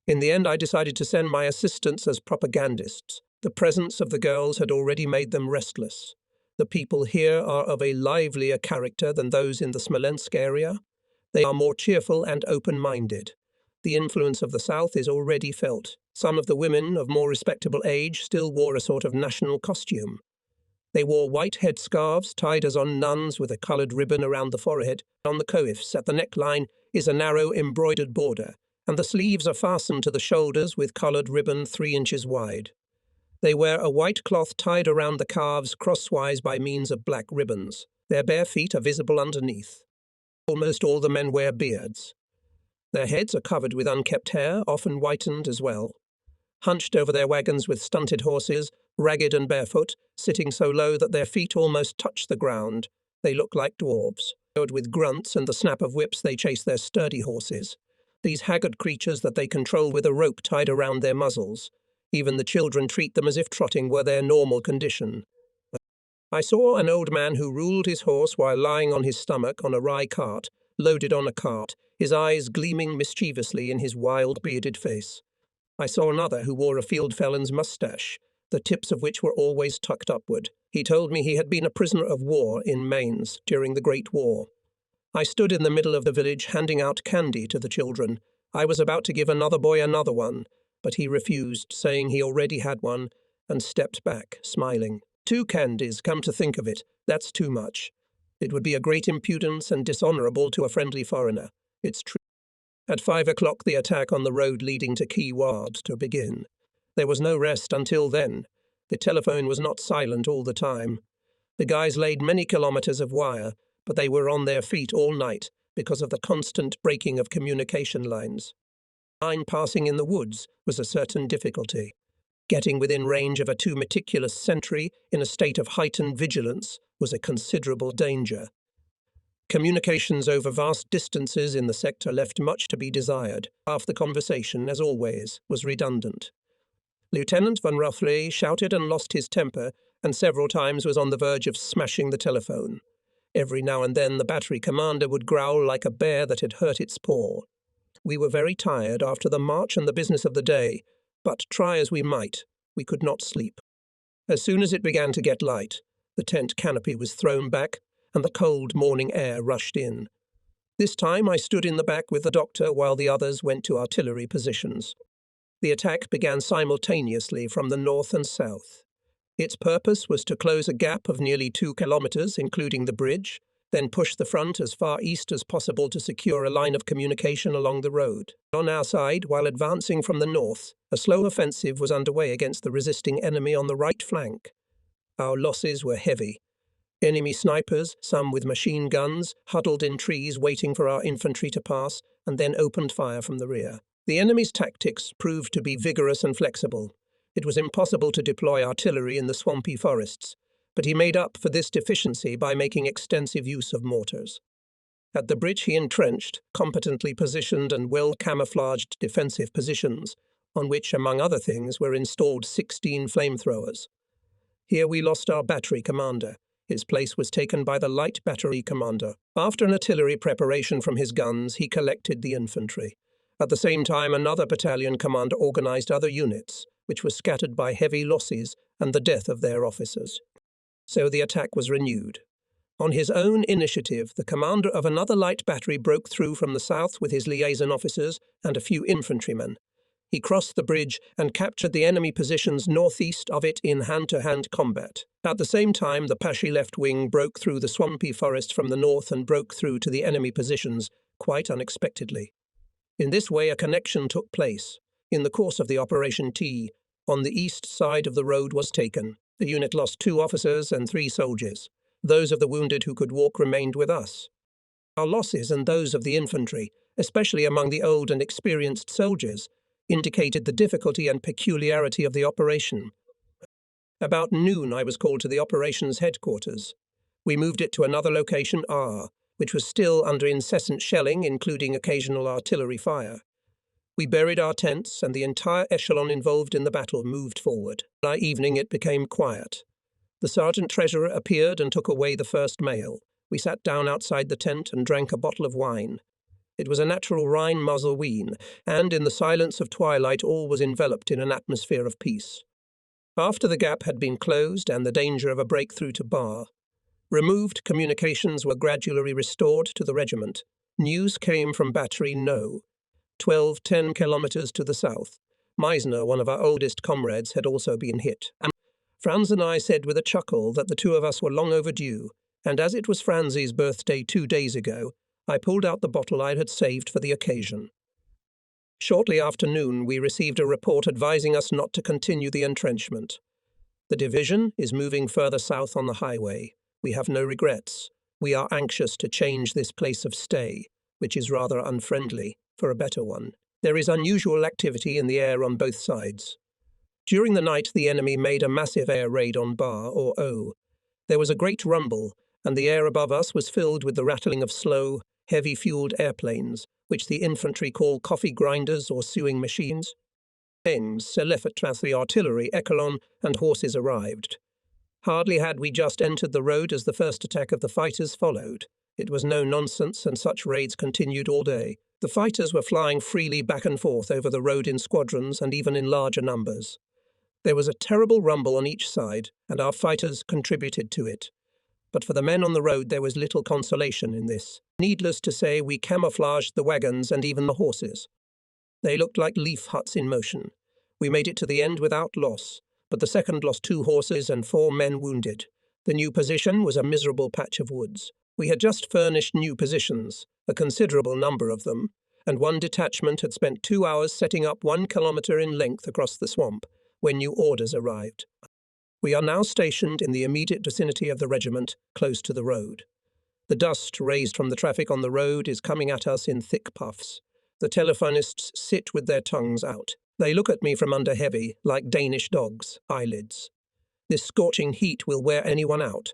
In the end, I decided to send my assistants as propagandists. The presence of the girls had already made them restless. The people here are of a livelier character than those in the Smolensk area. They are more cheerful and open-minded. The influence of the South is already felt. Some of the women of more respectable age still wore a sort of national costume. They wore white headscarves tied as on nuns with a coloured ribbon around the forehead. On the coifs at the neckline is a narrow embroidered border, and the sleeves are fastened to the shoulders with coloured ribbon 3 inches wide. They wear a white cloth tied around the calves crosswise by means of black ribbons. Their bare feet are visible underneath. Almost all the men wear beards. Their heads are covered with unkept hair, often whitened as well. Hunched over their wagons with stunted horses, ragged and barefoot, sitting so low that their feet almost touch the ground, they look like dwarves. With grunts and the snap of whips they chase their sturdy horses, these haggard creatures that they control with a rope tied around their muzzles. Even the children treat them as if trotting were their normal condition. I saw an old man who ruled his horse while lying on his stomach on a rye cart, loaded on a cart, his eyes gleaming mischievously in his wild bearded face. I saw another who wore a field felon's moustache, the tips of which were always tucked upward. He told me he had been a prisoner of war in Mainz during the Great War. I stood in the middle of the village handing out candy to the children. I was about to give another boy another one, but he refused, saying he already had one, and stepped back, smiling. 2 candies, come to think of it, that's too much. It would be a great impudence and dishonourable to a friendly foreigner. It's true. At 5 o'clock the attack on the road leading to Key was to begin. There was no rest until then. The telephone was not silent all the time. The guys laid many kilometres of wire, but they were on their feet all night because of the constant breaking of communication lines. Line passing in the woods was a certain difficulty. Getting within range of a too meticulous sentry in a state of heightened vigilance was a considerable danger. Communications over vast distances in the sector left much to be desired. Half the conversation, as always, was redundant. Lieutenant von Ruffley shouted and lost his temper, and several times was on the verge of smashing the telephone. Every now and then the battery commander would growl like a bear that had hurt its paw. We were very tired after the march and the business of the day, but try as we might, we could not sleep. As soon as it began to get light, the tent canopy was thrown back, and the cold morning air rushed in. This time I stood in the back with the doctor while the others went to artillery positions. The attack began simultaneously from the north and south. Its purpose was to close a gap of nearly 2 kilometres, including the bridge, then push the front as far east as possible to secure a line of communication along the road. On our side, while advancing from the north, a slow offensive was underway against the resisting enemy on the right flank. Our losses were heavy. Enemy snipers, some with machine guns, huddled in trees waiting for our infantry to pass, and then opened fire from the rear. The enemy's tactics proved to be vigorous and flexible. It was impossible to deploy artillery in the swampy forests, but he made up for this deficiency by making extensive use of mortars. At the bridge he entrenched, competently positioned and well-camouflaged defensive positions, on which, among other things, were installed 16 flamethrowers. Here we lost our battery commander. His place was taken by the light battery commander. After an artillery preparation from his guns, he collected the infantry. At the same time, another battalion commander organized other units, which were scattered by heavy losses and the death of their officers. So the attack was renewed. On his own initiative, the commander of another light battery broke through from the south with his liaison officers and a few infantrymen. He crossed the bridge and captured the enemy positions northeast of it in hand-to-hand combat. At the same time, the Pashy left wing broke through the swampy forest from the north and broke through to the enemy positions, quite unexpectedly. In this way a connection took place. In the course of the Operation T, on the east side of the road was taken. The unit lost 2 officers and 3 soldiers. Those of the wounded who could walk remained with us. Our losses and those of the infantry, especially among the old and experienced soldiers, indicated the difficulty and peculiarity of the operation. About noon I was called to the operations headquarters. We moved it to another location, R, which was still under incessant shelling, including occasional artillery fire. We buried our tents, and the entire echelon involved in the battle moved forward. By evening it became quiet. The sergeant-treasurer appeared and took away the first mail. We sat down outside the tent and drank a bottle of wine. It was a natural Rhine muzzle wine, and in the silence of twilight all was enveloped in an atmosphere of peace. After the gap had been closed and the danger of a breakthrough to bar, removed communications were gradually restored to the regiment. News came from Battery No. 10 kilometers to the south. Meisner, one of our oldest comrades, had also been hit. Franz and I said with a chuckle that the two of us were long overdue, and as it was Franz's birthday 2 days ago, I pulled out the bottle I had saved for the occasion. Shortly after noon, we received a report advising us not to continue the entrenchment. The division is moving further south on the highway. We have no regrets. We are anxious to change this place of stay, which is rather unfriendly, for a better one. There is unusual activity in the air on both sides. During the night, the enemy made a massive air raid on Bar, or O. There was a great rumble, and the air above us was filled with the rattling of slow, heavy-fueled airplanes, which the infantry call coffee grinders or sewing machines. Selefat the artillery, echelon, and horses arrived. Hardly had we just entered the road as the first attack of the fighters followed. It was no nonsense, and such raids continued all day. The fighters were flying freely back and forth over the road in squadrons and even in larger numbers. There was a terrible rumble on each side, and our fighters contributed to it. But for the men on the road there was little consolation in this. Needless to say, we camouflaged the wagons and even the horses. They looked like leaf huts in motion. We made it to the end without loss, but the second lost 2 horses and 4 men wounded. The new position was a miserable patch of woods. We had just furnished new positions, a considerable number of them, and one detachment had spent 2 hours setting up 1 kilometre in length across the swamp when new orders arrived. We are now stationed in the immediate vicinity of the regiment, close to the road. The dust raised from the traffic on the road is coming at us in thick puffs. The telephonists sit with their tongues out. They look at me from under heavy, like Danish dogs, eyelids. This scorching heat will wear anyone out.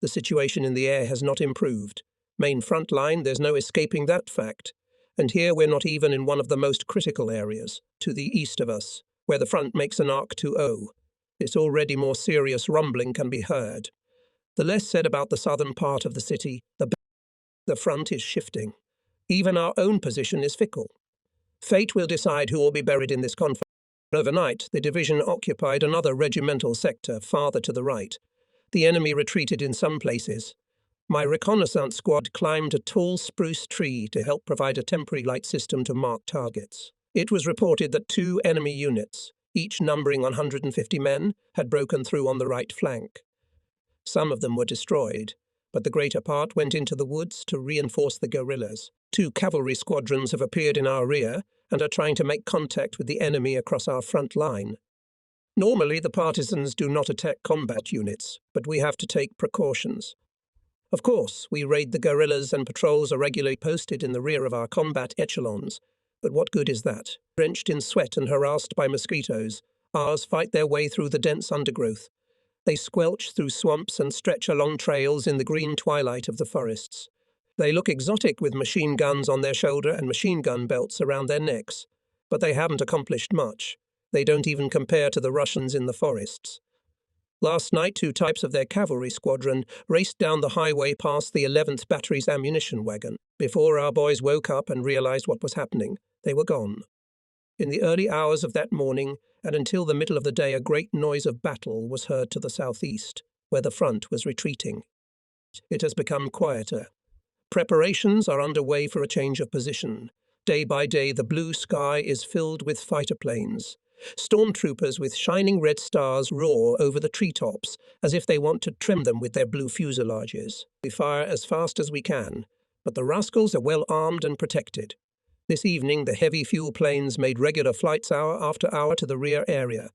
The situation in the air has not improved. Main front line, there's no escaping that fact. And here we're not even in one of the most critical areas, to the east of us, where the front makes an arc to O. Its already more serious rumbling can be heard. The less said about the southern part of the city, the better. The front is shifting. Even our own position is fickle. Fate will decide who will be buried in this conflict. Overnight, the division occupied another regimental sector farther to the right. The enemy retreated in some places. My reconnaissance squad climbed a tall spruce tree to help provide a temporary light system to mark targets. It was reported that 2 enemy units, each numbering 150 men, had broken through on the right flank. Some of them were destroyed, but the greater part went into the woods to reinforce the guerrillas. 2 cavalry squadrons have appeared in our rear and are trying to make contact with the enemy across our front line. Normally, the partisans do not attack combat units, but we have to take precautions. Of course, we raid the guerrillas and patrols are regularly posted in the rear of our combat echelons, but what good is that? Drenched in sweat and harassed by mosquitoes, ours fight their way through the dense undergrowth. They squelch through swamps and stretch along trails in the green twilight of the forests. They look exotic with machine guns on their shoulder and machine gun belts around their necks, but they haven't accomplished much. They don't even compare to the Russians in the forests. Last night, 2 types of their cavalry squadron raced down the highway past the 11th Battery's ammunition wagon. Before our boys woke up and realized what was happening, they were gone. In the early hours of that morning, and until the middle of the day, a great noise of battle was heard to the southeast, where the front was retreating. It has become quieter. Preparations are underway for a change of position. Day by day, the blue sky is filled with fighter planes. Stormtroopers with shining red stars roar over the treetops as if they want to trim them with their blue fuselages. We fire as fast as we can, but the rascals are well armed and protected. This evening, the heavy fuel planes made regular flights hour after hour to the rear area.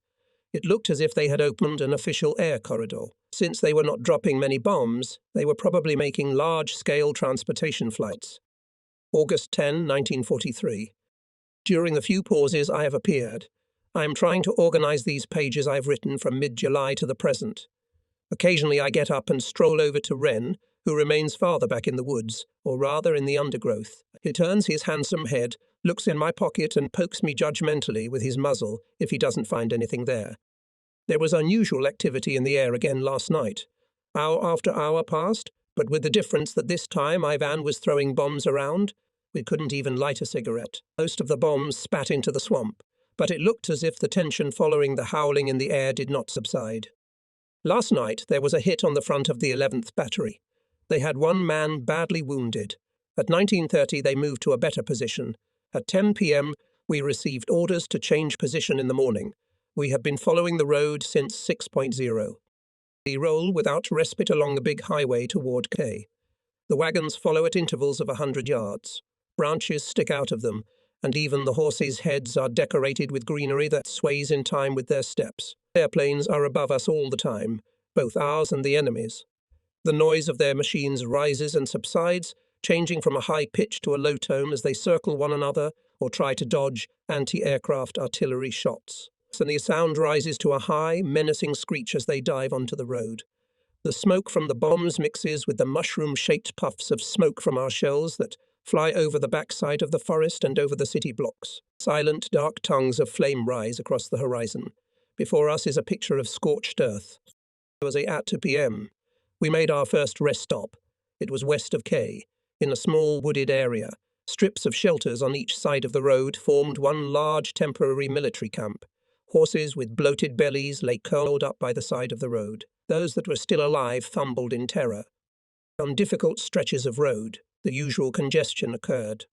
It looked as if they had opened an official air corridor. Since they were not dropping many bombs, they were probably making large-scale transportation flights. August 10, 1943. During the few pauses I have appeared, I am trying to organize these pages I've written from mid-July to the present. Occasionally I get up and stroll over to Wren, who remains farther back in the woods, or rather in the undergrowth. He turns his handsome head, looks in my pocket and pokes me judgmentally with his muzzle if he doesn't find anything there. There was unusual activity in the air again last night. Hour after hour passed, but with the difference that this time Ivan was throwing bombs around. We couldn't even light a cigarette. Most of the bombs spat into the swamp, but it looked as if the tension following the howling in the air did not subside. Last night there was a hit on the front of the 11th Battery. They had 1 man badly wounded. At 19:30 they moved to a better position, At 10 p.m., we received orders to change position in the morning. We have been following the road since 6.0. We roll without respite along the big highway toward K. The wagons follow at intervals of 100 yards. Branches stick out of them, and even the horses' heads are decorated with greenery that sways in time with their steps. Airplanes are above us all the time, both ours and the enemy's. The noise of their machines rises and subsides, changing from a high pitch to a low tone as they circle one another or try to dodge anti-aircraft artillery shots. And the sound rises to a high, menacing screech as they dive onto the road. The smoke from the bombs mixes with the mushroom-shaped puffs of smoke from our shells that fly over the backside of the forest and over the city blocks. Silent, dark tongues of flame rise across the horizon. Before us is a picture of scorched earth. It was at 2 p.m. We made our first rest stop. It was west of K, in a small wooded area. Strips of shelters on each side of the road formed one large temporary military camp. Horses with bloated bellies lay curled up by the side of the road. Those that were still alive fumbled in terror. On difficult stretches of road, the usual congestion occurred.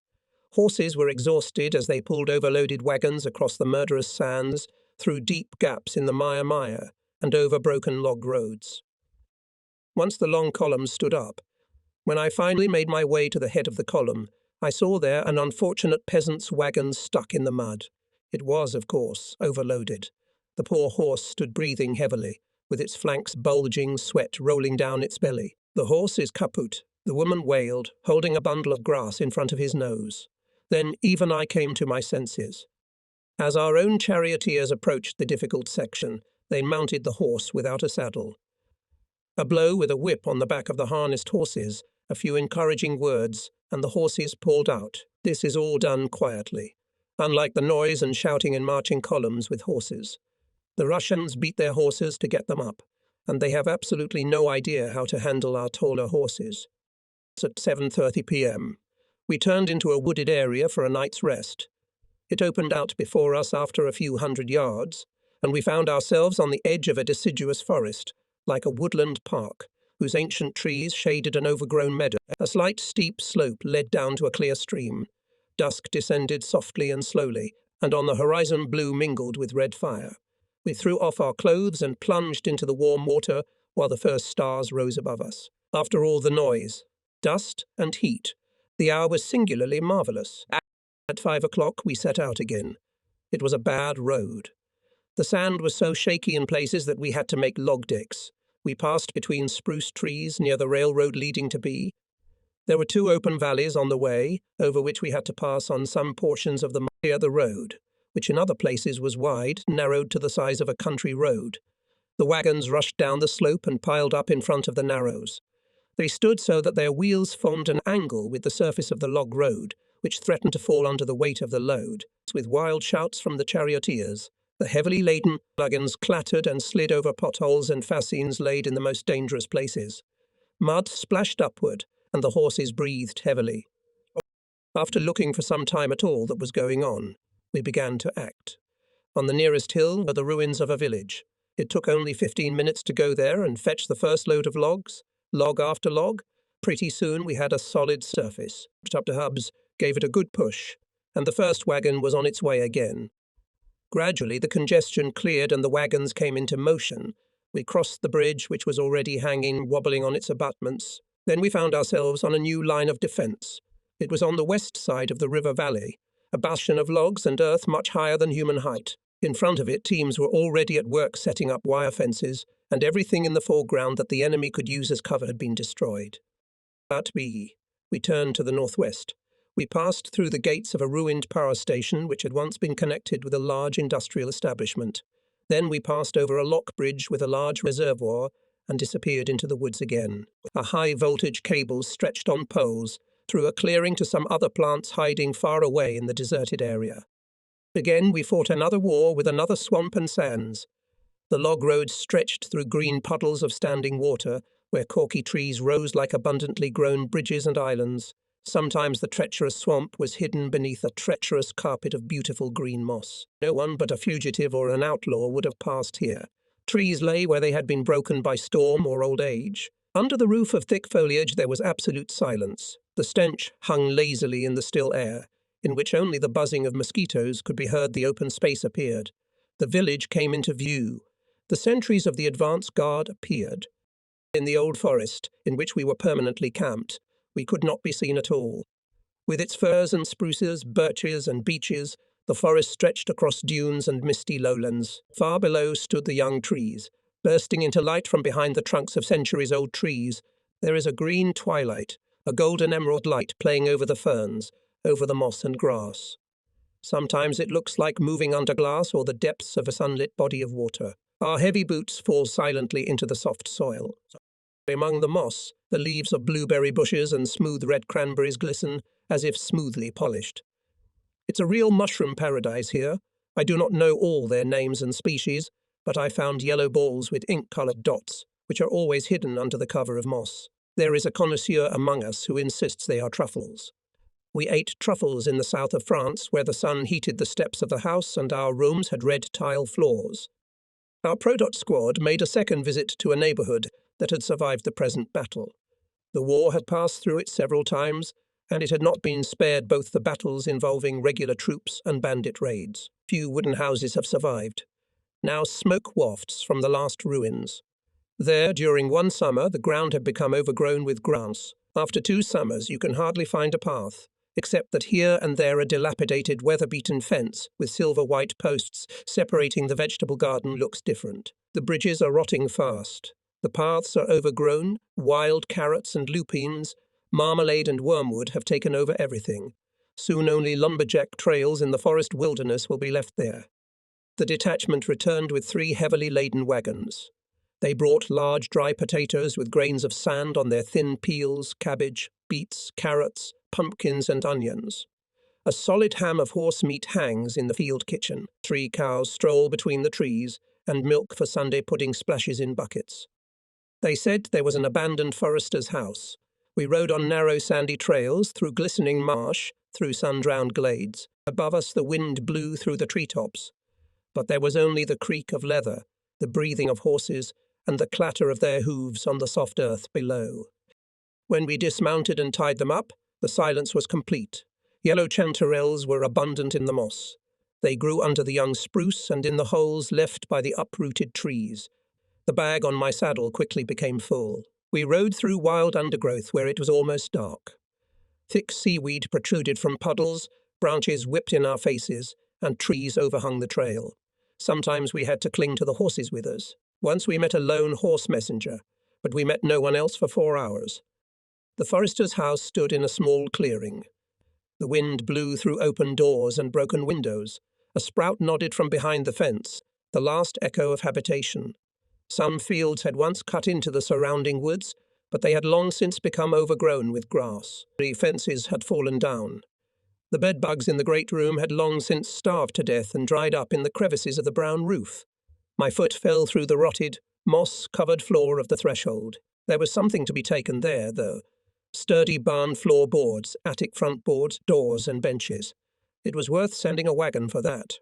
Horses were exhausted as they pulled overloaded wagons across the murderous sands, through deep gaps in the mire and over broken log roads. Once the long columns stood up, when I finally made my way to the head of the column, I saw there an unfortunate peasant's wagon stuck in the mud. It was, of course, overloaded. The poor horse stood breathing heavily, with its flanks bulging, sweat rolling down its belly. The horse is kaput, the woman wailed, holding a bundle of grass in front of his nose. Then even I came to my senses. As our own charioteers approached the difficult section, they mounted the horse without a saddle. A blow with a whip on the back of the harnessed horses, a few encouraging words, and the horses pulled out. This is all done quietly, unlike the noise and shouting in marching columns with horses. The Russians beat their horses to get them up, and they have absolutely no idea how to handle our taller horses. At 7:30 p.m., we turned into a wooded area for a night's rest. It opened out before us after a few hundred yards, and we found ourselves on the edge of a deciduous forest, like a woodland park, whose ancient trees shaded an overgrown meadow. A slight steep slope led down to a clear stream. Dusk descended softly and slowly, and on the horizon blue mingled with red fire. We threw off our clothes and plunged into the warm water while the first stars rose above us. After all the noise, dust and heat, the hour was singularly marvellous. At 5 o'clock we set out again. It was a bad road. The sand was so shaky in places that we had to make log decks. We passed between spruce trees near the railroad leading to B. There were 2 open valleys on the way, over which we had to pass on some portions of the road, which in other places was wide, narrowed to the size of a country road. The wagons rushed down the slope and piled up in front of the narrows. They stood so that their wheels formed an angle with the surface of the log road, which threatened to fall under the weight of the load. With wild shouts from the charioteers, the heavily laden wagons clattered and slid over potholes and fascines laid in the most dangerous places. Mud splashed upward, and the horses breathed heavily. After looking for some time at all that was going on, we began to act. On the nearest hill were the ruins of a village. It took only 15 minutes to go there and fetch the first load of logs, log after log. Pretty soon we had a solid surface. Up to hubs, gave it a good push, and the first wagon was on its way again. Gradually the congestion cleared and the wagons came into motion. We crossed the bridge, which was already hanging, wobbling on its abutments. Then we found ourselves on a new line of defence. It was on the west side of the river valley, a bastion of logs and earth much higher than human height. In front of it, teams were already at work setting up wire fences, and everything in the foreground that the enemy could use as cover had been destroyed. At B, we turned to the northwest. We passed through the gates of a ruined power station which had once been connected with a large industrial establishment. Then we passed over a lock bridge with a large reservoir and disappeared into the woods again. A high-voltage cable stretched on poles through a clearing to some other plants hiding far away in the deserted area. Again we fought another war with another swamp and sands. The log road stretched through green puddles of standing water, where corky trees rose like abundantly grown bridges and islands. Sometimes the treacherous swamp was hidden beneath a treacherous carpet of beautiful green moss. No one but a fugitive or an outlaw would have passed here. Trees lay where they had been broken by storm or old age. Under the roof of thick foliage there was absolute silence. The stench hung lazily in the still air. in which only the buzzing of mosquitoes could be heard. The open space appeared. The village came into view. The sentries of the advance guard appeared. In the old forest, in which we were permanently camped, we could not be seen at all. With its firs and spruces, birches and beeches, the forest stretched across dunes and misty lowlands. Far below stood the young trees, bursting into light from behind the trunks of centuries-old trees. There is a green twilight, a golden emerald light playing over the ferns, over the moss and grass. Sometimes it looks like moving under glass or the depths of a sunlit body of water. Our heavy boots fall silently into the soft soil. Among the moss, the leaves of blueberry bushes and smooth red cranberries glisten, as if smoothly polished. It's a real mushroom paradise here. I do not know all their names and species, but I found yellow balls with ink-coloured dots, which are always hidden under the cover of moss. There is a connoisseur among us who insists they are truffles. We ate truffles in the south of France, where the sun heated the steps of the house and our rooms had red tile floors. Our Prodot squad made a second visit to a neighbourhood that had survived the present battle. The war had passed through it several times, and it had not been spared both the battles involving regular troops and bandit raids. Few wooden houses have survived. Now smoke wafts from the last ruins. There, during one summer, the ground had become overgrown with grass. After 2 summers, you can hardly find a path, except that here and there a dilapidated, weather-beaten fence with silver-white posts separating the vegetable garden looks different. The bridges are rotting fast. The paths are overgrown. Wild carrots and lupines, marmalade and wormwood have taken over everything. Soon only lumberjack trails in the forest wilderness will be left there. The detachment returned with 3 heavily laden wagons. They brought large dry potatoes with grains of sand on their thin peels, cabbage, beets, carrots, pumpkins and onions. A solid ham of horse meat hangs in the field kitchen. 3 cows stroll between the trees, and milk for Sunday pudding splashes in buckets. They said there was an abandoned forester's house. We rode on narrow sandy trails, through glistening marsh, through sun-drowned glades. Above us the wind blew through the treetops. But there was only the creak of leather, the breathing of horses, and the clatter of their hooves on the soft earth below. When we dismounted and tied them up, the silence was complete. Yellow chanterelles were abundant in the moss. They grew under the young spruce and in the holes left by the uprooted trees. The bag on my saddle quickly became full. We rode through wild undergrowth where it was almost dark. Thick seaweed protruded from puddles, branches whipped in our faces, and trees overhung the trail. Sometimes we had to cling to the horses with us. Once we met a lone horse messenger, but we met no one else for 4 hours. The forester's house stood in a small clearing. The wind blew through open doors and broken windows. A sprout nodded from behind the fence, the last echo of habitation. Some fields had once cut into the surrounding woods, but they had long since become overgrown with grass. 3 fences had fallen down. The bedbugs in the great room had long since starved to death and dried up in the crevices of the brown roof. My foot fell through the rotted, moss-covered floor of the threshold. There was something to be taken there, though. Sturdy barn floor boards, attic front boards, doors and benches. It was worth sending a wagon for that.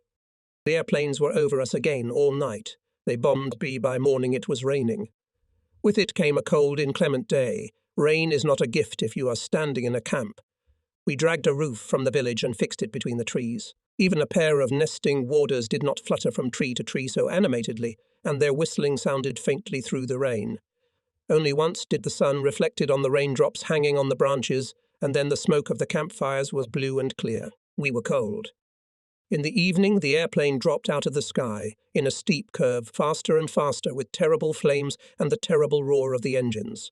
The airplanes were over us again all night. They bombed me by morning. It was raining. With it came a cold, inclement day. Rain is not a gift if you are standing in a camp. We dragged a roof from the village and fixed it between the trees. Even a pair of nesting warders did not flutter from tree to tree so animatedly, and their whistling sounded faintly through the rain. Only once did the sun reflected on the raindrops hanging on the branches, and then the smoke of the campfires was blue and clear. We were cold. In the evening, the airplane dropped out of the sky, in a steep curve, faster and faster, with terrible flames and the terrible roar of the engines.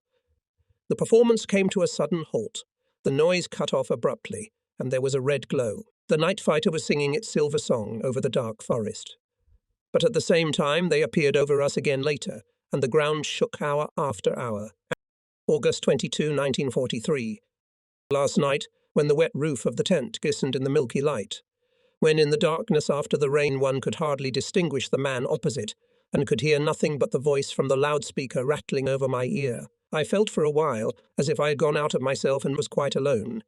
The performance came to a sudden halt. The noise cut off abruptly, and there was a red glow. The night fighter was singing its silver song over the dark forest. But at the same time, they appeared over us again later, and the ground shook hour after hour. August 22, 1943. Last night, when the wet roof of the tent glistened in the milky light. When in the darkness after the rain one could hardly distinguish the man opposite, and could hear nothing but the voice from the loudspeaker rattling over my ear. I felt for a while as if I had gone out of myself and was quite alone.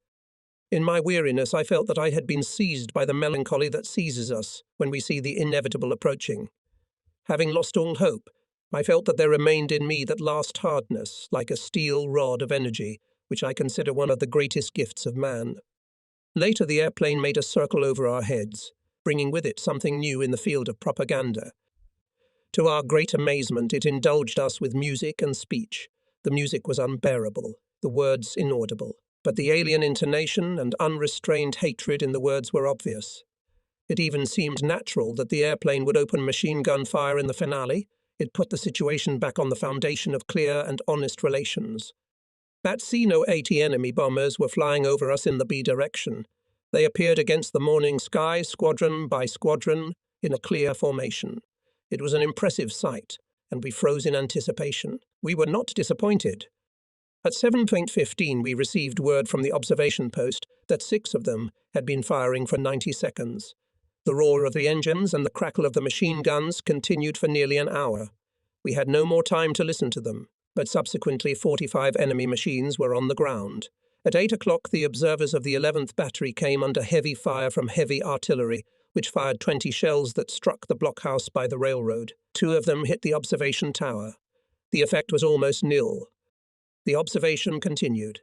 In my weariness, I felt that I had been seized by the melancholy that seizes us when we see the inevitable approaching. Having lost all hope, I felt that there remained in me that last hardness, like a steel rod of energy, which I consider one of the greatest gifts of man. Later, the airplane made a circle over our heads, bringing with it something new in the field of propaganda. To our great amazement, it indulged us with music and speech. The music was unbearable, the words inaudible, but the alien intonation and unrestrained hatred in the words were obvious. It even seemed natural that the airplane would open machine gun fire in the finale. It put the situation back on the foundation of clear and honest relations. At C-80 enemy bombers were flying over us in the B direction. They appeared against the morning sky, squadron by squadron, in a clear formation. It was an impressive sight, and we froze in anticipation. We were not disappointed. At 7:15 we received word from the observation post that 6 of them had been firing for 90 seconds. The roar of the engines and the crackle of the machine guns continued for nearly an hour. We had no more time to listen to them, but subsequently 45 enemy machines were on the ground. At 8 o'clock the observers of the 11th Battery came under heavy fire from heavy artillery, which fired 20 shells that struck the blockhouse by the railroad. 2 of them hit the observation tower. The effect was almost nil. The observation continued.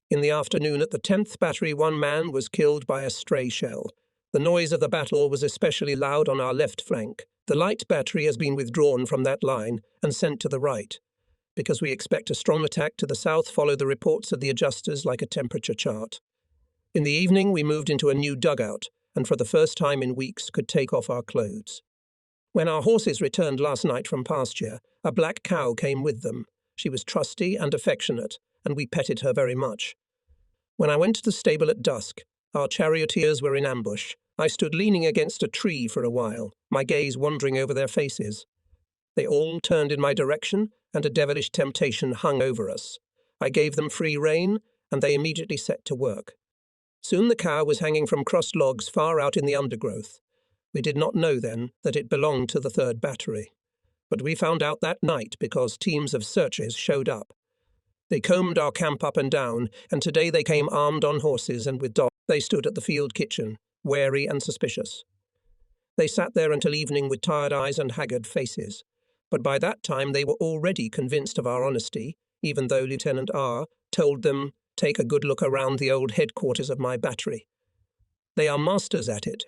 In the afternoon at the 10th Battery, 1 man was killed by a stray shell. The noise of the battle was especially loud on our left flank. The light battery has been withdrawn from that line and sent to the right. Because we expect a strong attack to the south, follow the reports of the adjusters like a temperature chart. In the evening, we moved into a new dugout, and for the first time in weeks could take off our clothes. When our horses returned last night from pasture, a black cow came with them. She was trusty and affectionate, and we petted her very much. When I went to the stable at dusk, our charioteers were in ambush. I stood leaning against a tree for a while, my gaze wandering over their faces. They all turned in my direction, and a devilish temptation hung over us. I gave them free rein, and they immediately set to work. Soon the cow was hanging from crossed logs far out in the undergrowth. We did not know then that it belonged to the 3rd Battery. But we found out that night because teams of searchers showed up. They combed our camp up and down, and today they came armed on horses and with dogs. They stood at the field kitchen, wary and suspicious. They sat there until evening with tired eyes and haggard faces. But by that time they were already convinced of our honesty, even though Lieutenant R. told them, "Take a good look around the old headquarters of my battery." They are masters at it,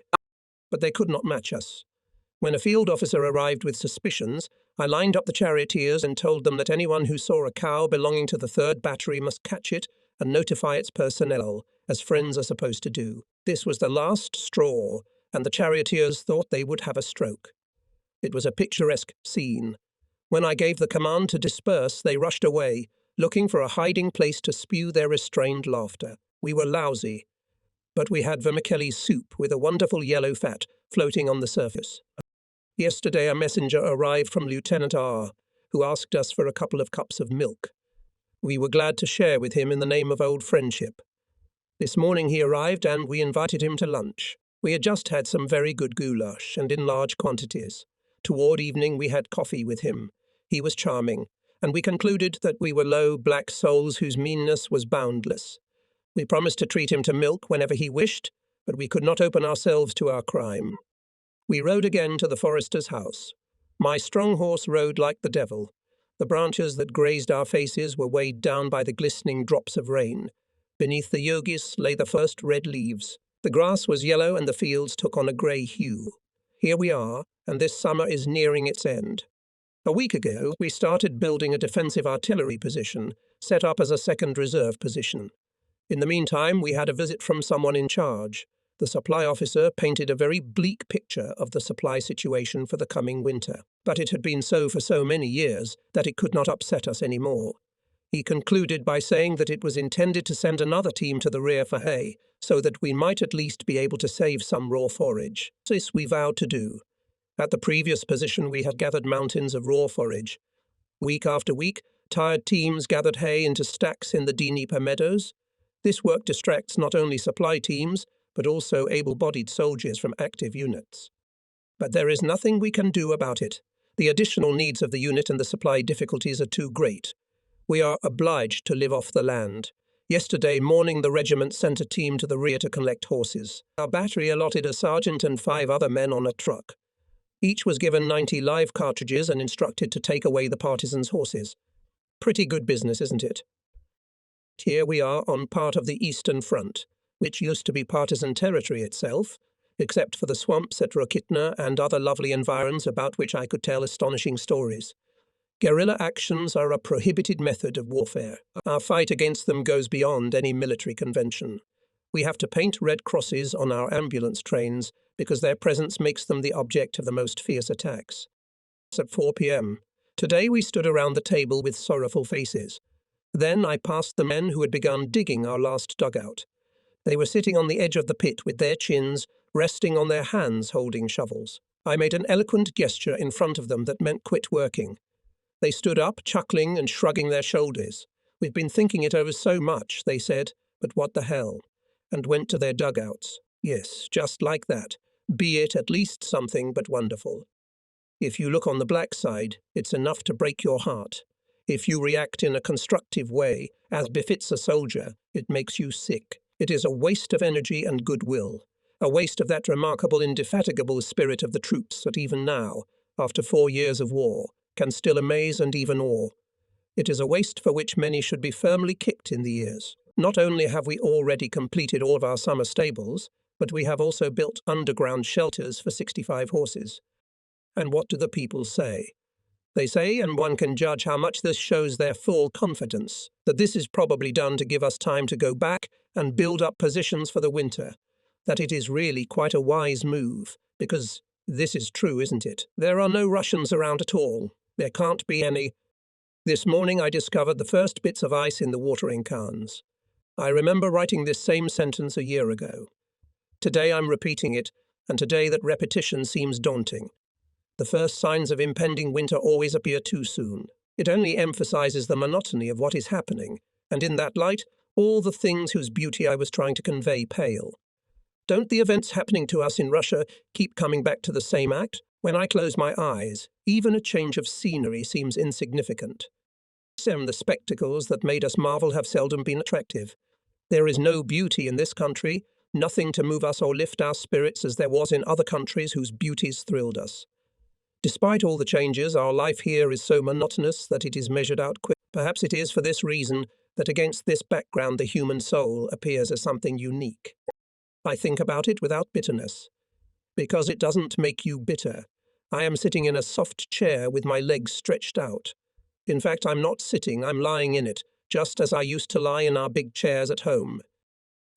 but they could not match us. When a field officer arrived with suspicions, I lined up the charioteers and told them that anyone who saw a cow belonging to the 3rd Battery must catch it and notify its personnel, as friends are supposed to do. This was the last straw, and the charioteers thought they would have a stroke. It was a picturesque scene. When I gave the command to disperse, they rushed away, looking for a hiding place to spew their restrained laughter. We were lousy, but we had vermicelli soup with a wonderful yellow fat floating on the surface. Yesterday a messenger arrived from Lieutenant R., who asked us for a couple of cups of milk. We were glad to share with him in the name of old friendship. This morning he arrived and we invited him to lunch. We had just had some very good goulash, and in large quantities. Toward evening we had coffee with him. He was charming, and we concluded that we were low black souls whose meanness was boundless. We promised to treat him to milk whenever he wished, but we could not open ourselves to our crime. We rode again to the forester's house. My strong horse rode like the devil. The branches that grazed our faces were weighed down by the glistening drops of rain. Beneath the yogis lay the first red leaves. The grass was yellow and the fields took on a grey hue. Here we are, and this summer is nearing its end. A week ago, we started building a defensive artillery position, set up as a second reserve position. In the meantime, we had a visit from someone in charge. The supply officer painted a very bleak picture of the supply situation for the coming winter. But it had been so for so many years that it could not upset us any more. He concluded by saying that it was intended to send another team to the rear for hay, so that we might at least be able to save some raw forage. This we vowed to do. At the previous position we had gathered mountains of raw forage. Week after week, tired teams gathered hay into stacks in the Dnieper meadows. This work distracts not only supply teams, but also able-bodied soldiers from active units. But there is nothing we can do about it. The additional needs of the unit and the supply difficulties are too great. We are obliged to live off the land. Yesterday morning the regiment sent a team to the rear to collect horses. Our battery allotted a sergeant and 5 other men on a truck. Each was given 90 live cartridges and instructed to take away the partisans' horses. Pretty good business, isn't it? Here we are on part of the Eastern Front. which used to be partisan territory itself, except for the swamps at Rokitna and other lovely environs about which I could tell astonishing stories. Guerrilla actions are a prohibited method of warfare. Our fight against them goes beyond any military convention. We have to paint red crosses on our ambulance trains because their presence makes them the object of the most fierce attacks. It's at 4 p.m. Today we stood around the table with sorrowful faces. Then I passed the men who had begun digging our last dugout. They were sitting on the edge of the pit with their chins resting on their hands holding shovels. I made an eloquent gesture in front of them that meant quit working. They stood up, chuckling and shrugging their shoulders. We've been thinking it over so much, they said, but what the hell? And went to their dugouts. Yes, just like that. Be it at least something but wonderful. If you look on the black side, it's enough to break your heart. If you react in a constructive way, as befits a soldier, it makes you sick. It is a waste of energy and goodwill, a waste of that remarkable, indefatigable spirit of the troops that even now, after 4 years of war, can still amaze and even awe. It is a waste for which many should be firmly kicked in the ears. Not only have we already completed all of our summer stables, but we have also built underground shelters for 65 horses. And what do the people say? They say, and one can judge how much this shows their full confidence, that this is probably done to give us time to go back and build up positions for the winter, that it is really quite a wise move, because this is true, isn't it? There are no Russians around at all. There can't be any. This morning I discovered the first bits of ice in the watering cans. I remember writing this same sentence a year ago. Today I'm repeating it, and today that repetition seems daunting. The first signs of impending winter always appear too soon. It only emphasizes the monotony of what is happening, and in that light, all the things whose beauty I was trying to convey pale. Don't the events happening to us in Russia keep coming back to the same act? When I close my eyes, even a change of scenery seems insignificant. The spectacles that made us marvel have seldom been attractive. There is no beauty in this country, nothing to move us or lift our spirits as there was in other countries whose beauties thrilled us. Despite all the changes, our life here is so monotonous that it is measured out quick. Perhaps it is for this reason that against this background the human soul appears as something unique. I think about it without bitterness, because it doesn't make you bitter. I am sitting in a soft chair with my legs stretched out. In fact, I'm not sitting, I'm lying in it, just as I used to lie in our big chairs at home.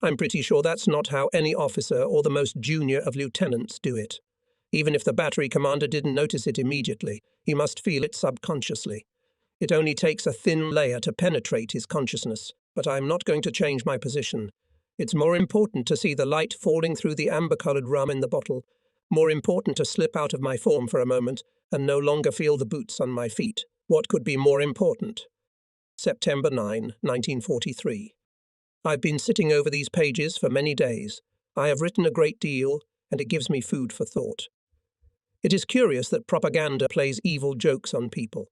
I'm pretty sure that's not how any officer or the most junior of lieutenants do it. Even if the battery commander didn't notice it immediately, he must feel it subconsciously. It only takes a thin layer to penetrate his consciousness, but I'm not going to change my position. It's more important to see the light falling through the amber-coloured rum in the bottle, more important to slip out of my form for a moment and no longer feel the boots on my feet. What could be more important? September 9, 1943. I've been sitting over these pages for many days. I have written a great deal, and it gives me food for thought. It is curious that propaganda plays evil jokes on people.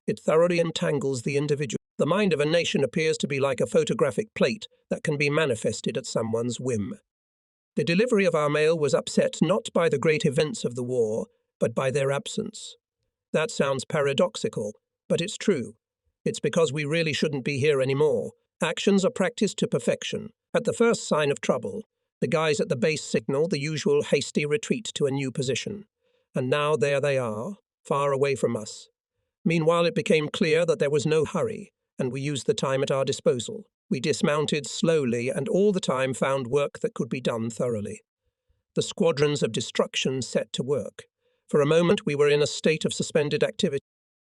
It thoroughly entangles the individual. The mind of a nation appears to be like a photographic plate that can be manifested at someone's whim. The delivery of our mail was upset not by the great events of the war, but by their absence. That sounds paradoxical, but it's true. It's because we really shouldn't be here anymore. Actions are practiced to perfection. At the first sign of trouble, the guys at the base signal the usual hasty retreat to a new position. And now there they are, far away from us. Meanwhile, it became clear that there was no hurry, and we used the time at our disposal. We dismounted slowly and all the time found work that could be done thoroughly. The squadrons of destruction set to work. For a moment we were in a state of suspended activity.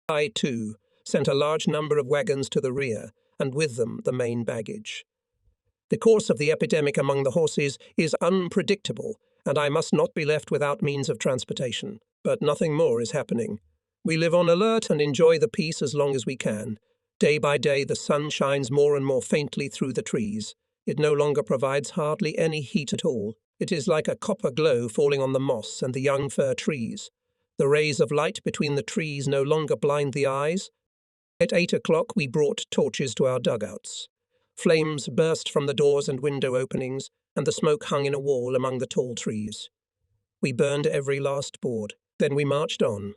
I, too, sent a large number of wagons to the rear, and with them the main baggage. The course of the epidemic among the horses is unpredictable, and I must not be left without means of transportation. But nothing more is happening. We live on alert and enjoy the peace as long as we can. Day by day the sun shines more and more faintly through the trees. It no longer provides hardly any heat at all. It is like a copper glow falling on the moss and the young fir trees. The rays of light between the trees no longer blind the eyes. At 8 o'clock we brought torches to our dugouts. Flames burst from the doors and window openings, and the smoke hung in a wall among the tall trees. We burned every last board. Then we marched on.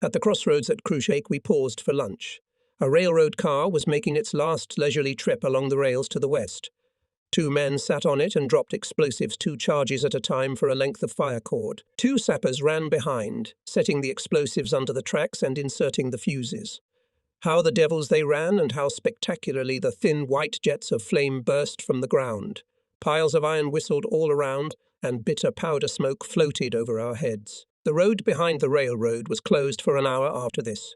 At the crossroads at Khrushchev we paused for lunch. A railroad car was making its last leisurely trip along the rails to the west. 2 men sat on it and dropped explosives 2 charges at a time for a length of fire cord. 2 sappers ran behind, setting the explosives under the tracks and inserting the fuses. How the devils they ran, and how spectacularly the thin white jets of flame burst from the ground. Piles of iron whistled all around, and bitter powder smoke floated over our heads. The road behind the railroad was closed for an hour after this.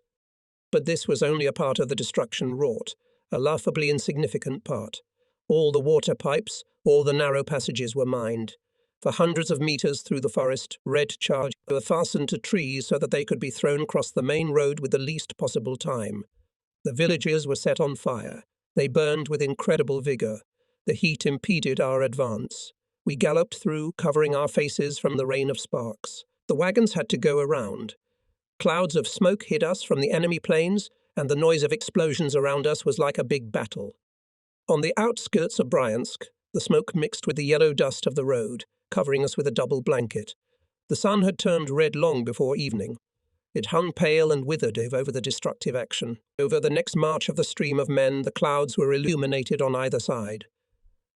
But this was only a part of the destruction wrought, a laughably insignificant part. All the water pipes, all the narrow passages were mined. For hundreds of meters through the forest, red charges were fastened to trees so that they could be thrown across the main road with the least possible time. The villages were set on fire. They burned with incredible vigor. The heat impeded our advance. We galloped through, covering our faces from the rain of sparks. The wagons had to go around. Clouds of smoke hid us from the enemy planes, and the noise of explosions around us was like a big battle. On the outskirts of Bryansk, the smoke mixed with the yellow dust of the road, covering us with a double blanket. The sun had turned red long before evening. It hung pale and withered over the destructive action. Over the next march of the stream of men, the clouds were illuminated on either side.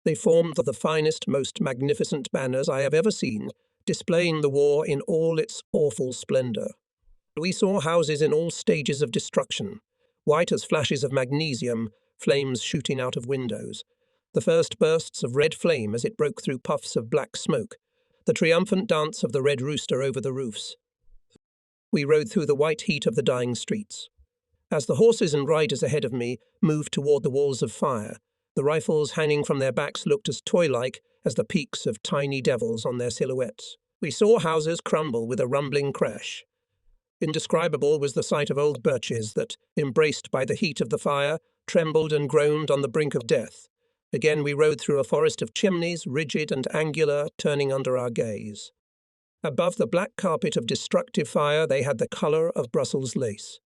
They formed the finest, most magnificent banners I have ever seen, displaying the war in all its awful splendor. We saw houses in all stages of destruction, white as flashes of magnesium, flames shooting out of windows. The first bursts of red flame as it broke through puffs of black smoke. The triumphant dance of the red rooster over the roofs. We rode through the white heat of the dying streets. As the horses and riders ahead of me moved toward the walls of fire, the rifles hanging from their backs looked as toy-like as the peaks of tiny devils on their silhouettes. We saw houses crumble with a rumbling crash. Indescribable was the sight of old birches that, embraced by the heat of the fire, trembled and groaned on the brink of death. Again we rode through a forest of chimneys, rigid and angular, turning under our gaze. Above the black carpet of destructive fire they had the colour of Brussels lace.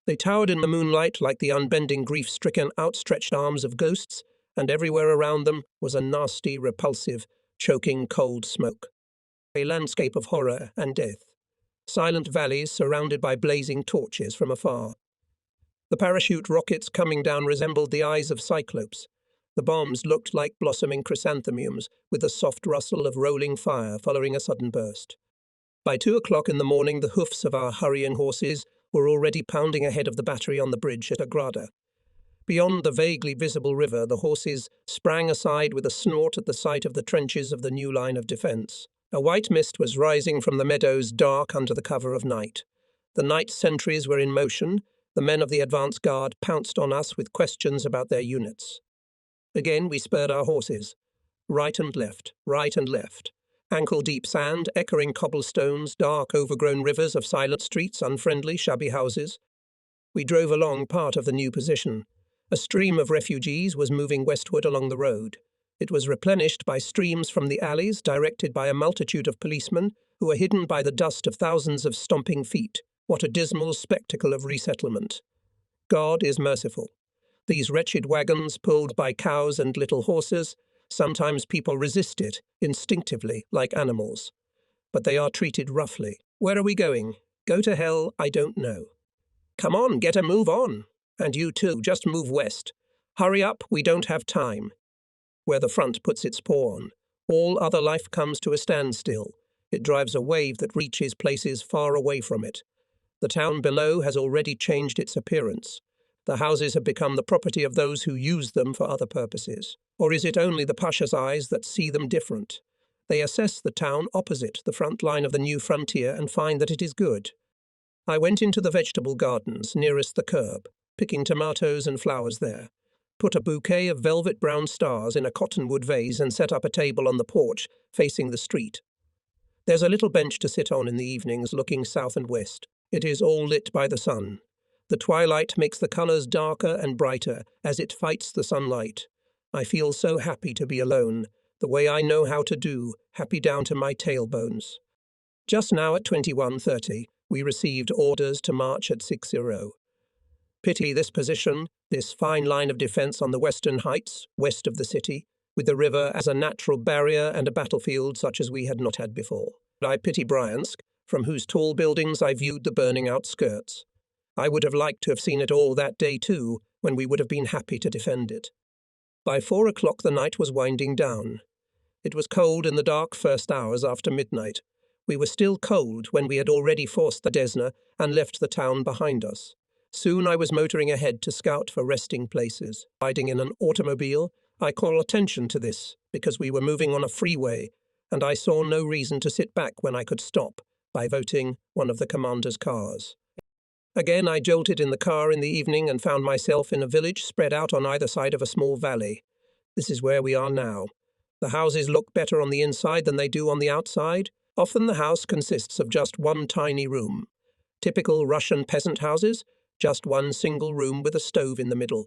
They towered in the moonlight like the unbending, grief-stricken, outstretched arms of ghosts, and everywhere around them was a nasty, repulsive, choking cold smoke. A landscape of horror and death. Silent valleys surrounded by blazing torches from afar. The parachute rockets coming down resembled the eyes of cyclopes. The bombs looked like blossoming chrysanthemums, with the soft rustle of rolling fire following a sudden burst. By 2 o'clock in the morning, the hoofs of our hurrying horses were already pounding ahead of the battery on the bridge at Agrada. Beyond the vaguely visible river, the horses sprang aside with a snort at the sight of the trenches of the new line of defence. A white mist was rising from the meadows, dark under the cover of night. The night sentries were in motion. The men of the advance guard pounced on us with questions about their units. Again we spurred our horses. Right and left, ankle-deep sand, echoing cobblestones, dark overgrown rivers of silent streets, unfriendly, shabby houses. We drove along part of the new position. A stream of refugees was moving westward along the road. It was replenished by streams from the alleys, directed by a multitude of policemen who were hidden by the dust of thousands of stomping feet. What a dismal spectacle of resettlement. God is merciful. These wretched wagons, pulled by cows and little horses, sometimes people resist it, instinctively, like animals. But they are treated roughly. Where are we going? Go to hell, I don't know. Come on, get a move on. And you too, just move west. Hurry up, we don't have time. Where the front puts its paw on, all other life comes to a standstill. It drives a wave that reaches places far away from it. The town below has already changed its appearance. The houses have become the property of those who use them for other purposes. Or is it only the Pasha's eyes that see them different? They assess the town opposite the front line of the new frontier and find that it is good. I went into the vegetable gardens nearest the curb, picking tomatoes and flowers there. Put a bouquet of velvet brown stars in a cottonwood vase and set up a table on the porch facing the street. There's a little bench to sit on in the evenings looking south and west. It is all lit by the sun. The twilight makes the colours darker and brighter as it fights the sunlight. I feel so happy to be alone, the way I know how to do, happy down to my tailbones. Just now at 21:30, we received orders to march at 6:0. Pity this position, this fine line of defence on the western heights, west of the city, with the river as a natural barrier and a battlefield such as we had not had before. I pity Bryansk, from whose tall buildings I viewed the burning outskirts. I would have liked to have seen it all that day too, when we would have been happy to defend it. By 4 o'clock the night was winding down. It was cold in the dark first hours after midnight. We were still cold when we had already forced the Desna and left the town behind us. Soon I was motoring ahead to scout for resting places. Riding in an automobile, I call attention to this because we were moving on a freeway, and I saw no reason to sit back when I could stop by voting one of the commander's cars. Again, I jolted in the car in the evening and found myself in a village spread out on either side of a small valley. This is where we are now. The houses look better on the inside than they do on the outside. Often the house consists of just one tiny room. Typical Russian peasant houses, just one single room with a stove in the middle.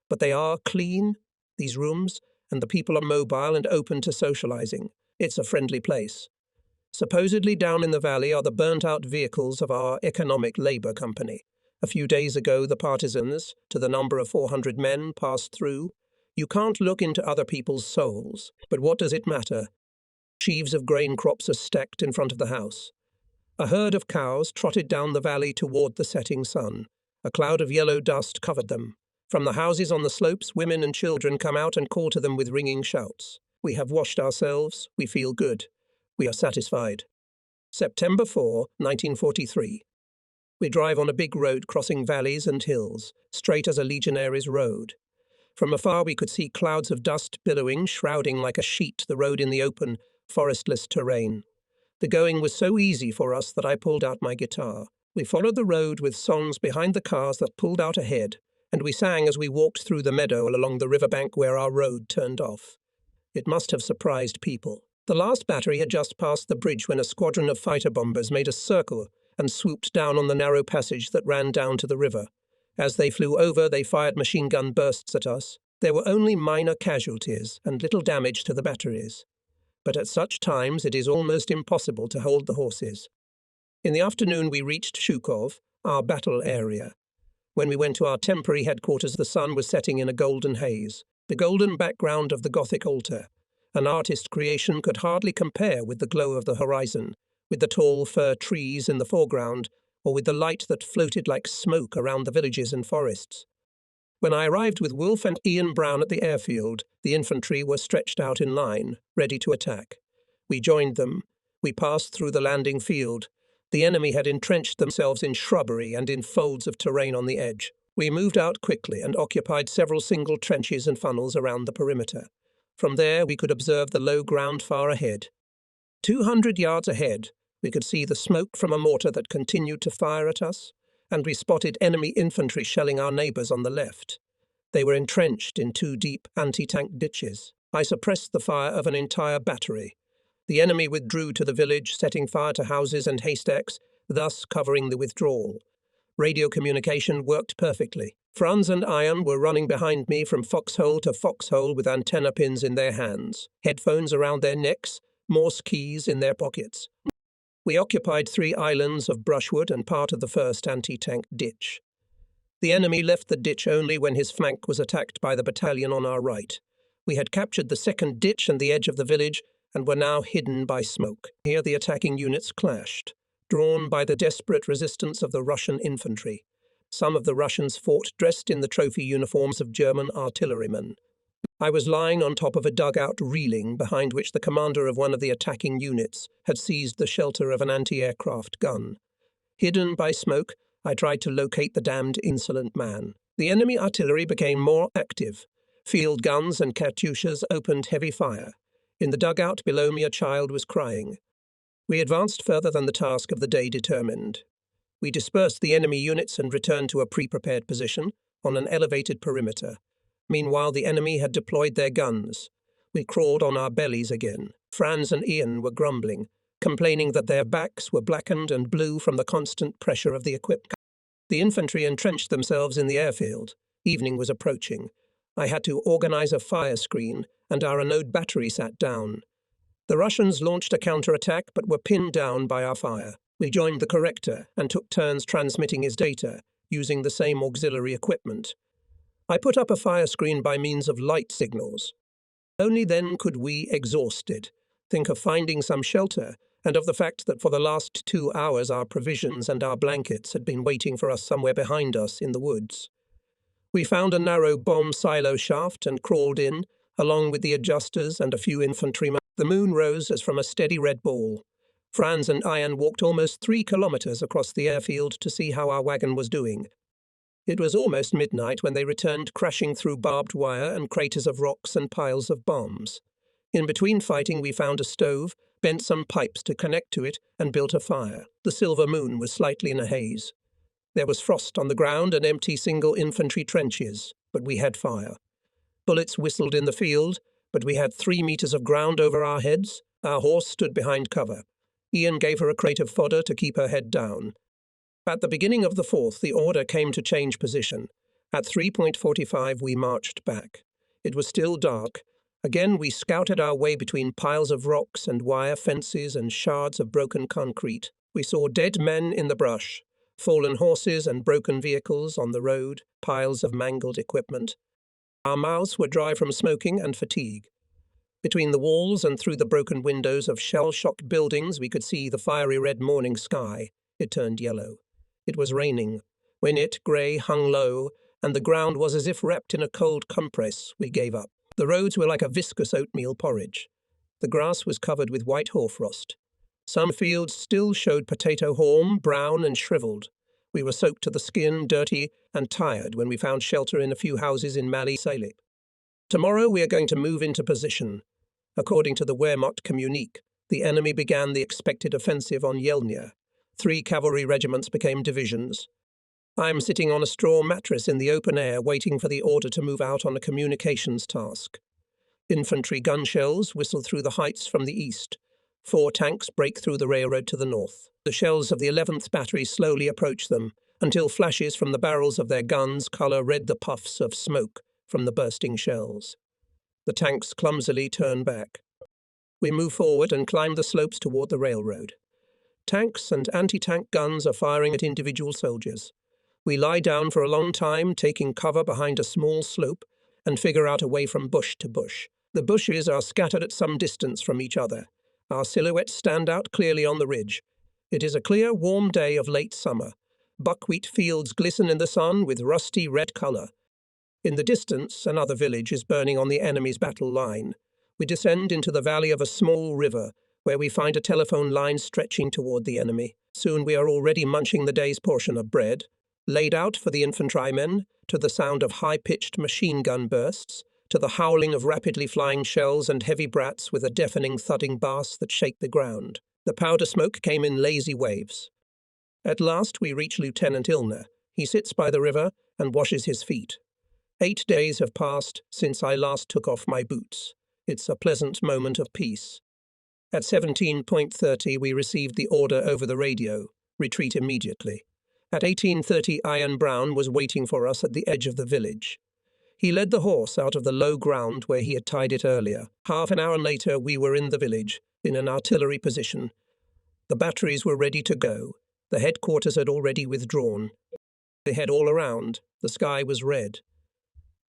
But they are clean, these rooms, and the people are mobile and open to socializing. It's a friendly place. Supposedly down in the valley are the burnt-out vehicles of our economic labor company. A few days ago the partisans, to the number of 400 men, passed through. You can't look into other people's souls, but what does it matter? Sheaves of grain crops are stacked in front of the house. A herd of cows trotted down the valley toward the setting sun. A cloud of yellow dust covered them. From the houses on the slopes, women and children come out and call to them with ringing shouts. We have washed ourselves. We feel good. We are satisfied. September 4, 1943. We drive on a big road crossing valleys and hills, straight as a legionary's road. From afar we could see clouds of dust billowing, shrouding like a sheet the road in the open, forestless terrain. The going was so easy for us that I pulled out my guitar. We followed the road with songs behind the cars that pulled out ahead, and we sang as we walked through the meadow along the riverbank where our road turned off. It must have surprised people. The last battery had just passed the bridge when a squadron of fighter bombers made a circle and swooped down on the narrow passage that ran down to the river. As they flew over, they fired machine gun bursts at us. There were only minor casualties and little damage to the batteries. But at such times it is almost impossible to hold the horses. In the afternoon we reached Shukov, our battle area. When we went to our temporary headquarters, the sun was setting in a golden haze. The golden background of the Gothic altar. An artist's creation could hardly compare with the glow of the horizon, with the tall fir trees in the foreground, or with the light that floated like smoke around the villages and forests. When I arrived with Wolf and Ian Brown at the airfield, the infantry were stretched out in line, ready to attack. We joined them. We passed through the landing field. The enemy had entrenched themselves in shrubbery and in folds of terrain on the edge. We moved out quickly and occupied several single trenches and funnels around the perimeter. From there we could observe the low ground far ahead. 200 yards ahead, we could see the smoke from a mortar that continued to fire at us, and we spotted enemy infantry shelling our neighbours on the left. They were entrenched in 2 deep anti-tank ditches. I suppressed the fire of an entire battery. The enemy withdrew to the village, setting fire to houses and haystacks, thus covering the withdrawal. Radio communication worked perfectly. Franz and Ian were running behind me from foxhole to foxhole with antenna pins in their hands, headphones around their necks, Morse keys in their pockets. We occupied 3 islands of brushwood and part of the first anti-tank ditch. The enemy left the ditch only when his flank was attacked by the battalion on our right. We had captured the second ditch and the edge of the village and were now hidden by smoke. Here the attacking units clashed, drawn by the desperate resistance of the Russian infantry. Some of the Russians fought dressed in the trophy uniforms of German artillerymen. I was lying on top of a dugout reeling behind which the commander of one of the attacking units had seized the shelter of an anti-aircraft gun. Hidden by smoke, I tried to locate the damned insolent man. The enemy artillery became more active. Field guns and katyushas opened heavy fire. In the dugout below me a child was crying. We advanced further than the task of the day determined. We dispersed the enemy units and returned to a pre-prepared position on an elevated perimeter. Meanwhile, the enemy had deployed their guns. We crawled on our bellies again. Franz and Ian were grumbling, complaining that their backs were blackened and blue from the constant pressure of the equipped. The infantry entrenched themselves in the airfield. Evening was approaching. I had to organize a fire screen, and our anode battery sat down. The Russians launched a counterattack but were pinned down by our fire. We joined the corrector and took turns transmitting his data, using the same auxiliary equipment. I put up a fire screen by means of light signals. Only then could we, exhausted, think of finding some shelter and of the fact that for the last 2 hours our provisions and our blankets had been waiting for us somewhere behind us in the woods. We found a narrow bomb silo shaft and crawled in, along with the adjusters and a few infantrymen. The moon rose as from a steady red ball. Franz and Ian walked almost 3 kilometers across the airfield to see how our wagon was doing. It was almost midnight when they returned, crashing through barbed wire and craters of rocks and piles of bombs. In between fighting, we found a stove, bent some pipes to connect to it, and built a fire. The silver moon was slightly in a haze. There was frost on the ground and empty single infantry trenches, but we had fire. Bullets whistled in the field, but we had 3 meters of ground over our heads. Our horse stood behind cover. Ian gave her a crate of fodder to keep her head down. At the beginning of the 4th, the order came to change position. At 3:45, we marched back. It was still dark. Again, we scouted our way between piles of rocks and wire fences and shards of broken concrete. We saw dead men in the brush, fallen horses and broken vehicles on the road, piles of mangled equipment. Our mouths were dry from smoking and fatigue. Between the walls and through the broken windows of shell-shocked buildings, we could see the fiery red morning sky. It turned yellow. It was raining. When it, grey, hung low, and the ground was as if wrapped in a cold compress, we gave up. The roads were like a viscous oatmeal porridge. The grass was covered with white hoarfrost. Some fields still showed potato haulm, brown and shriveled. We were soaked to the skin, dirty and tired when we found shelter in a few houses in Mali Salip. Tomorrow we are going to move into position. According to the Wehrmacht Communique, the enemy began the expected offensive on Yelnya. 3 cavalry regiments became divisions. I am sitting on a straw mattress in the open air waiting for the order to move out on a communications task. Infantry gun shells whistle through the heights from the east. 4 tanks break through the railroad to the north. The shells of the 11th Battery slowly approach them, until flashes from the barrels of their guns colour red the puffs of smoke from the bursting shells. The tanks clumsily turn back. We move forward and climb the slopes toward the railroad. Tanks and anti-tank guns are firing at individual soldiers. We lie down for a long time, taking cover behind a small slope, and figure out a way from bush to bush. The bushes are scattered at some distance from each other. Our silhouettes stand out clearly on the ridge. It is a clear, warm day of late summer. Buckwheat fields glisten in the sun with rusty red colour. In the distance, another village is burning on the enemy's battle line. We descend into the valley of a small river, where we find a telephone line stretching toward the enemy. Soon we are already munching the day's portion of bread, laid out for the infantrymen, to the sound of high-pitched machine gun bursts, to the howling of rapidly flying shells and heavy brats with a deafening thudding bass that shake the ground. The powder smoke came in lazy waves. At last we reach Lieutenant Ilner. He sits by the river and washes his feet. 8 days have passed since I last took off my boots. It's a pleasant moment of peace. At 17:30 we received the order over the radio, retreat immediately. At 18:30 Ian Brown was waiting for us at the edge of the village. He led the horse out of the low ground where he had tied it earlier. Half an hour later we were in the village, in an artillery position. The batteries were ready to go. The headquarters had already withdrawn. They had all around. The sky was red.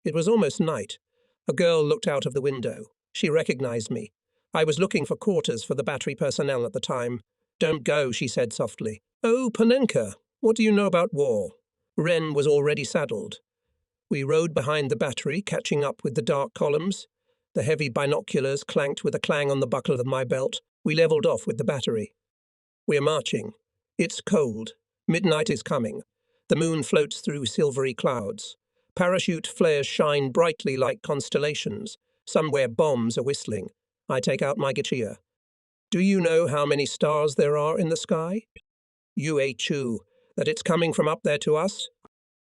It was almost night. A girl looked out of the window. She recognized me. I was looking for quarters for the battery personnel at the time. "Don't go," she said softly. "Oh, Panenka, what do you know about war?" Wren was already saddled. We rode behind the battery, catching up with the dark columns. The heavy binoculars clanked with a clang on the buckle of my belt. We levelled off with the battery. We're marching. It's cold. Midnight is coming. The moon floats through silvery clouds. Parachute flares shine brightly like constellations. Somewhere bombs are whistling. I take out my gachia. "Do you know how many stars there are in the sky?" "Yue Chu, that it's coming from up there to us?"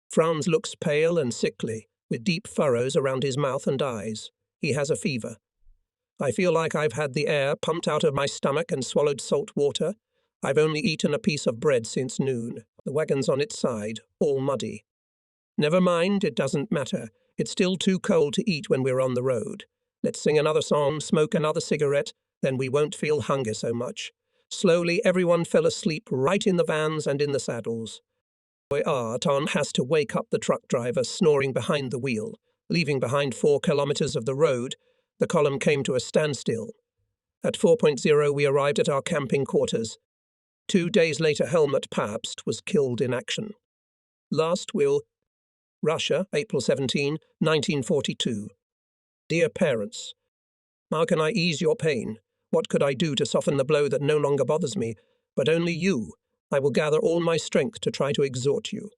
Franz looks pale and sickly, with deep furrows around his mouth and eyes. He has a fever. I feel like I've had the air pumped out of my stomach and swallowed salt water. I've only eaten a piece of bread since noon. The wagon's on its side, all muddy. Never mind, it doesn't matter. It's still too cold to eat when we're on the road. Let's sing another song, smoke another cigarette, then we won't feel hunger so much. Slowly, everyone fell asleep right in the vans and in the saddles. Ton has to wake up the truck driver snoring behind the wheel. Leaving behind 4 kilometers of the road, the column came to a standstill. At 4.0 we arrived at our camping quarters. 2 days later Helmut Pabst was killed in action. Last will Russia, April 17, 1942. Dear parents, how can I ease your pain? What could I do to soften the blow that no longer bothers me? But only you. I will gather all my strength to try to exhort you.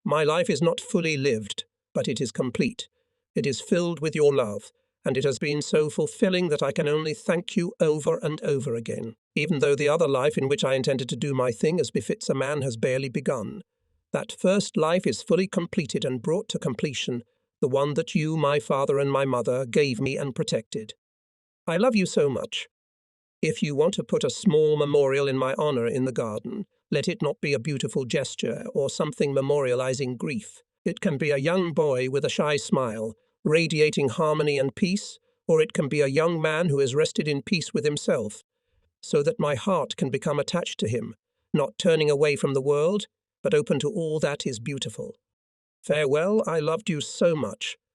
My life is not fully lived, but it is complete. It is filled with your love, and it has been so fulfilling that I can only thank you over and over again, even though the other life in which I intended to do my thing as befits a man has barely begun. That first life is fully completed and brought to completion, the one that you, my father and my mother, gave me and protected. I love you so much. If you want to put a small memorial in my honor in the garden, let it not be a beautiful gesture or something memorializing grief. It can be a young boy with a shy smile, radiating harmony and peace, or it can be a young man who has rested in peace with himself, so that my heart can become attached to him, not turning away from the world, but open to all that is beautiful. Farewell, I loved you so much.